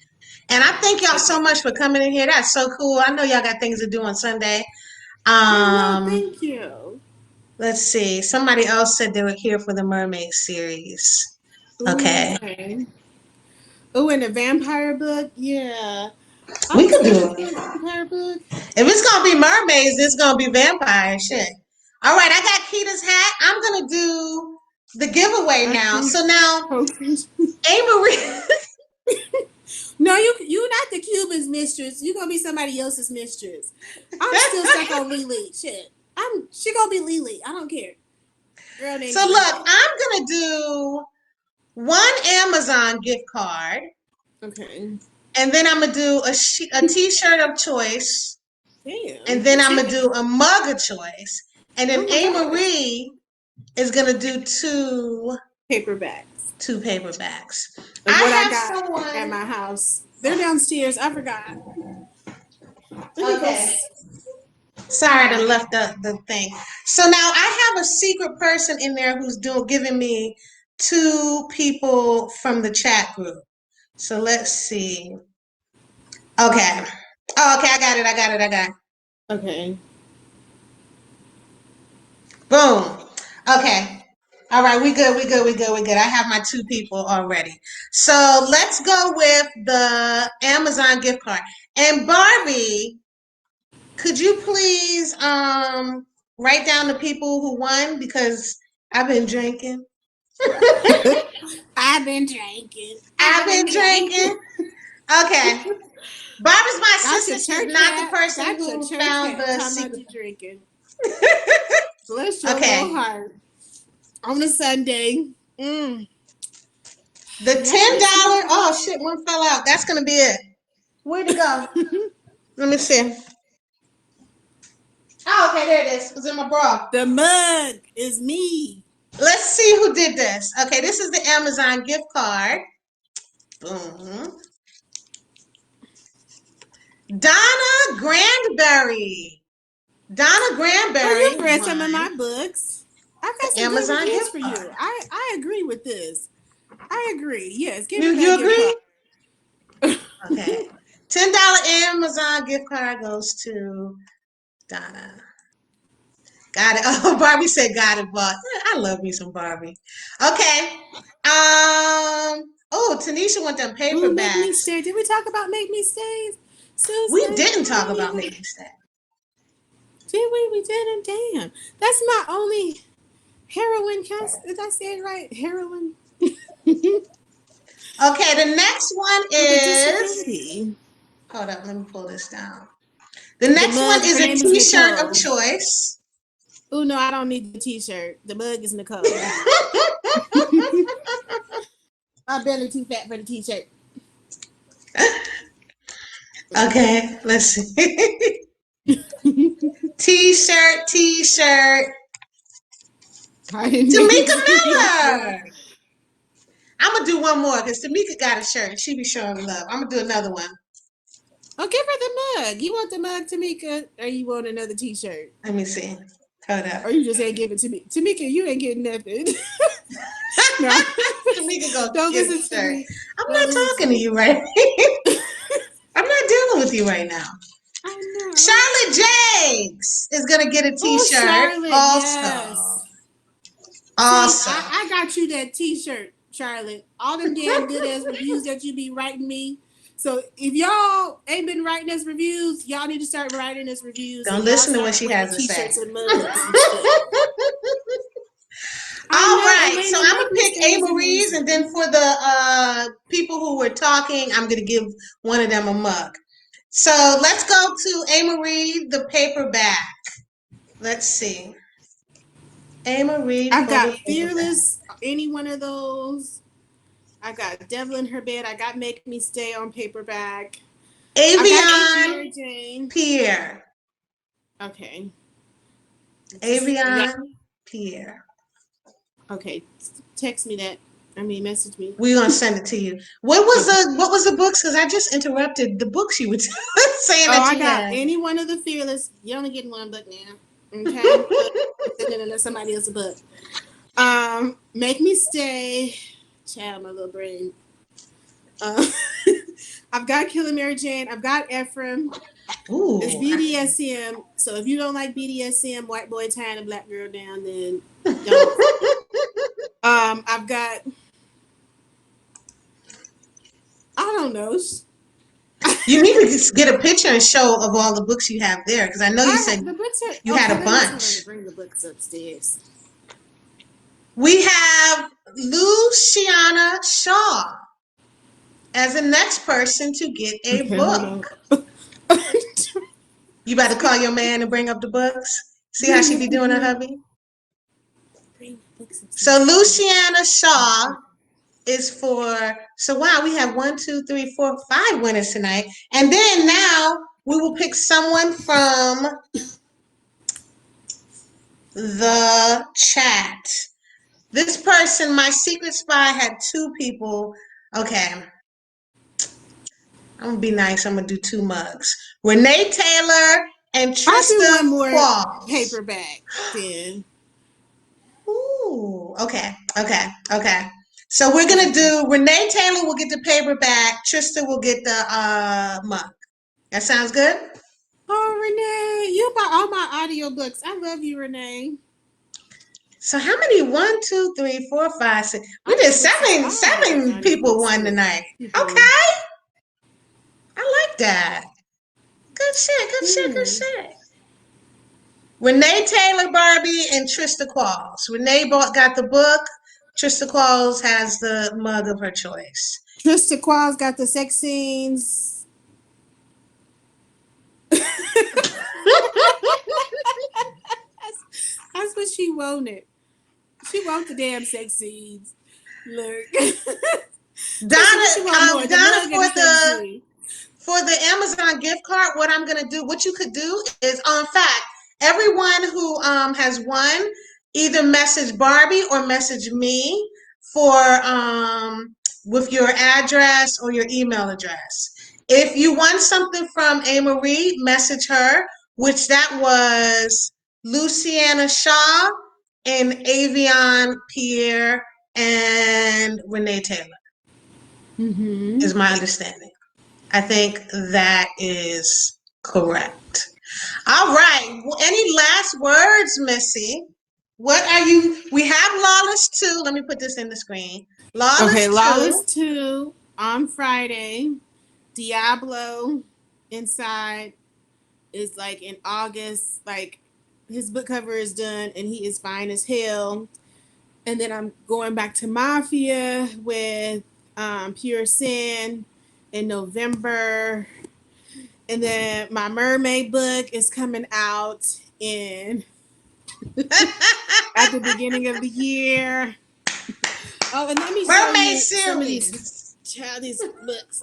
And I thank y'all so much for coming in here. That's so cool. I know y'all got things to do on Sunday. Thank you. Let's see. Somebody else said they were here for the mermaid series. Okay. Oh, and a vampire book? Yeah. We could do it. Vampire book. If it's going to be mermaids, it's going to be vampire shit. All right. I got Kita's hat. I'm going to do the giveaway now. So now, Amarie. No, you're not the Cuban's mistress. You're going to be somebody else's mistress. I'm still stuck on Lily. Shit. She gonna be Lily. I don't care. So look, I'm gonna do one Amazon gift card. Okay. And then I'm gonna do a t-shirt of choice. Damn. And then I'm gonna do a mug of choice. And then Amarie is gonna do two paperbacks. I have someone at my house. They're downstairs. I forgot. Okay. Sorry, I left the thing. So now I have a secret person in there who's giving me 2 people from the chat group. So let's see. Okay. Oh, okay, I got it. Okay. Boom. Okay. All right, we good. I have my 2 people already. So let's go with the Amazon gift card. And Barbie, could you please write down the people who won, because I've been drinking. I've been drinking. Okay. Barbie's my Got sister. your She's church not hat. the person Got your who church found hat. the Talking about secret. you drinking. Bless your Okay. little heart. On a Sunday. The $10. Oh shit, one fell out. That's gonna be it. Where'd it go? Let me see. Oh, okay, there it is. It was in my bra. The mug is me. Let's see who did this. Okay, this is the Amazon gift card. Boom. Donna Granberry. Oh, you've read some of my books. I've got some Amazon good reviews gift for card. you. I agree with this. I agree. Yes, give me You that agree? gift card. Okay. $10 Amazon gift card goes to Donna. Got it. Oh, Barbie said got it, but I love me some Barbie. Okay. Oh, Tanisha went them paperbacks. Ooh, Make Me Stay. Did we talk about Make Me Stay? We didn't talk about Make Me Stay. Did we? We didn't. Damn. That's my only heroine. Did I say it right? Heroine. Okay, the next one is. Hold up, let me pull this down. The next one is a t-shirt of choice. Oh no, I don't need the t-shirt. The mug is Nicole. My belly too fat for the t-shirt. Okay, let's see. T-shirt. Tamika Miller. I'm gonna do one more because Tamika got a shirt. She be showing love. I'm gonna do another one. Oh, give her the mug. You want the mug, Tamika, or you want another t-shirt? Let me see. Hold up. Or you just ain't give it to me. Tamika, you ain't getting nothing. No. Tamika go Don't get listen to me. I'm not talking to you right. I'm not dealing with you right now. I know. Charlotte Jakes is gonna get a t-shirt. Charlotte, also. Yes. Also. See, I got you that t-shirt, Charlotte. All them damn good ass reviews that you be writing me. So if y'all ain't been writing us reviews, y'all need to start writing us reviews. Don't listen to what she has to say. And mugs and All right, so I'm gonna pick Amarie's, and then for the people who were talking, I'm gonna give one of them a mug. So let's go to Amarie, the paperback. Let's see. Amarie. I've got Fearless, any one of those. I got Devil in Her Bed. I got Make Me Stay on paperback. Avian Pierre. Okay. Avian Pierre. Okay. Text me that. Message me. We're gonna send it to you. What was the books? Because I just interrupted the books you were saying that you got had. any one of the Fearless. You're only getting one book now. Okay. Sending it to somebody else's book. Make Me Stay. Child, my little brain. I've got Killing Mary Jane. I've got Ephraim. Ooh. It's BDSM. So if you don't like BDSM, white boy tying a black girl down, then don't. I've got. I don't know. You need to get a picture and show of all the books you have there, because I know you said you had a bunch. Bring the books upstairs. We have Luciana Shaw as the next person to get a book. You about to call your man and bring up the books? See how she be doing her hubby? So Luciana Shaw is for, so wow, we have 1, 2, 3, 4, 5 winners tonight. And then now we will pick someone from the chat. This person, my secret spy, had 2 people. Okay. I'm gonna be nice. I'm gonna do 2 mugs. Renee Taylor and Trista I'll do one more Qualls. paperback then. Ooh, okay. So we're gonna do Renee Taylor will get the paperback, Trista will get the mug. That sounds good? Oh, Renee, you bought all my audiobooks. I love you, Renee. So how many? 1, 2, 3, 4, 5, 6. We did seven people won tonight. Okay. I like that. Good shit. Renee Taylor Barbie and Trista Qualls. Renee got the book. Trista Qualls has the mug of her choice. Trista Qualls got the sex scenes. That's what she wanted. She wants the damn sex scenes. Look. Donna, for the Amazon gift card, what you could do is, in fact, everyone who has won, either message Barbie or message me for with your address or your email address. If you want something from Amarie, message her, which that was Luciana Shaw and Avion Pierre and Renee Taylor. Is my understanding. I think that is correct. All right. Any last words, Missy? What are you? We have Lawless 2. Let me put this in the screen. Lawless 2 on Friday. Diablo Inside is like in August. Like his book cover is done and he is fine as hell. And then I'm going back to Mafia with Pure Sin in November. And then my mermaid book is coming out in at the beginning of the year. Oh, and let me show you some of these books.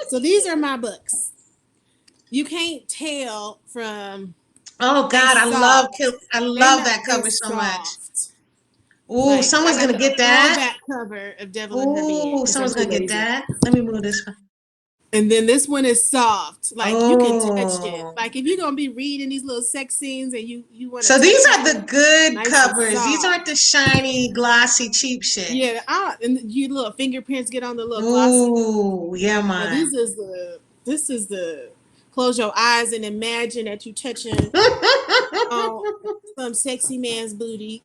So these are my books. You can't tell from. Oh God, I love that cover so much. Ooh, like, someone's gonna get that. Cover of Devil in Her Bed. Ooh, someone's gonna get that. Let me move this one. And then this one is soft. Like you can touch it. Like if you're gonna be reading these little sex scenes and you want to. So these are the good nice covers. These aren't the shiny, glossy, cheap shit. Yeah, and you little fingerprints get on the little glossy. Ooh, yeah, man. Now, this is the close your eyes and imagine that you touching some sexy man's booty.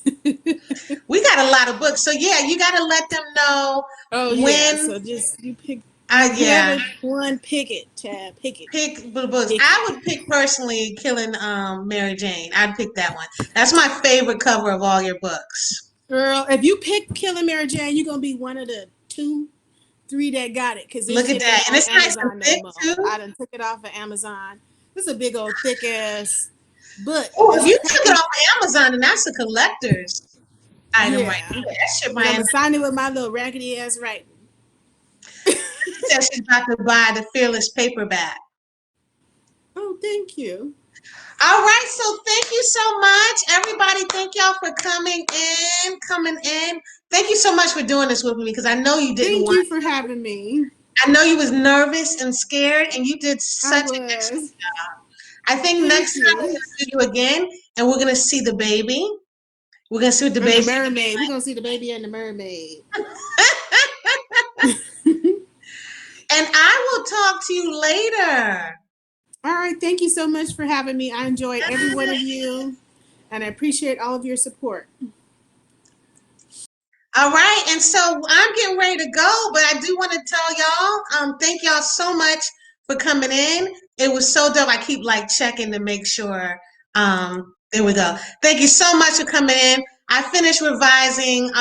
We got a lot of books, so yeah, you got to let them know when. So just you pick. One, pick it, Chad. Pick it. Pick the books. I would pick personally Killing Mary Jane. I'd pick that one. That's my favorite cover of all your books. Girl, if you pick Killing Mary Jane, you're gonna be one of the 2, 3 that got it. Cause look at that, and it's nice and thick too. I done took it off of Amazon. This is a big old thick ass book. Oh, if you took it off of Amazon, then that's a collector's item right there. That shit might. I'm signing with my little raggedy ass writing. Says she's about to buy the Fearless paperback. Oh, thank you. All right, so thank you so much, everybody. Thank y'all for coming in. Thank you so much for doing this with me because I know you didn't. Thank you for having me. I know you was nervous and scared, and you did such an excellent job. I think next time we're gonna do you again, and we're gonna see the baby. We're gonna see what the baby. The mermaid. We're gonna see the baby and the mermaid. And I will talk to you later. All right. Thank you so much for having me. I enjoyed every one of you, and I appreciate all of your support. All right. And so I'm getting ready to go, but I do want to tell y'all, thank y'all so much for coming in. It was so dope. I keep like checking to make sure. There we go. Thank you so much for coming in. I finished revising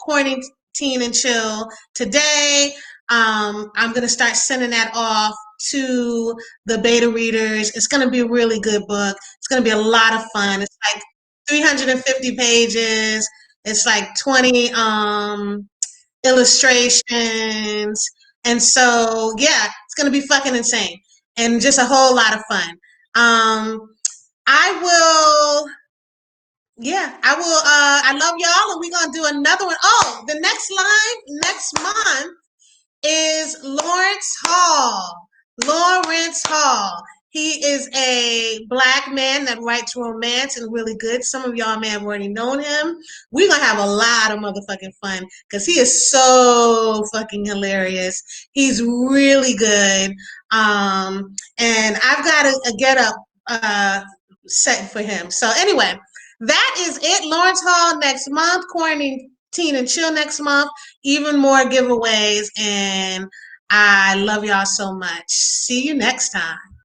Quarantine and Chill today. I'm going to start sending that off to the beta readers. It's going to be a really good book. It's going to be a lot of fun. It's like 350 pages. It's like 20 illustrations. And so, yeah, it's going to be fucking insane and just a whole lot of fun. I love y'all, and we're going to do another one. Oh, the next live next month is Lawrence Hall. He is a Black man that writes romance and really good. Some of y'all may have already known him. We're going to have a lot of motherfucking fun because he is so fucking hilarious. He's really good. And I've got a get up set for him. So anyway, that is it. Lawrence Hall next month. Quarantine and Chill next month. Even more giveaways. And I love y'all so much. See you next time.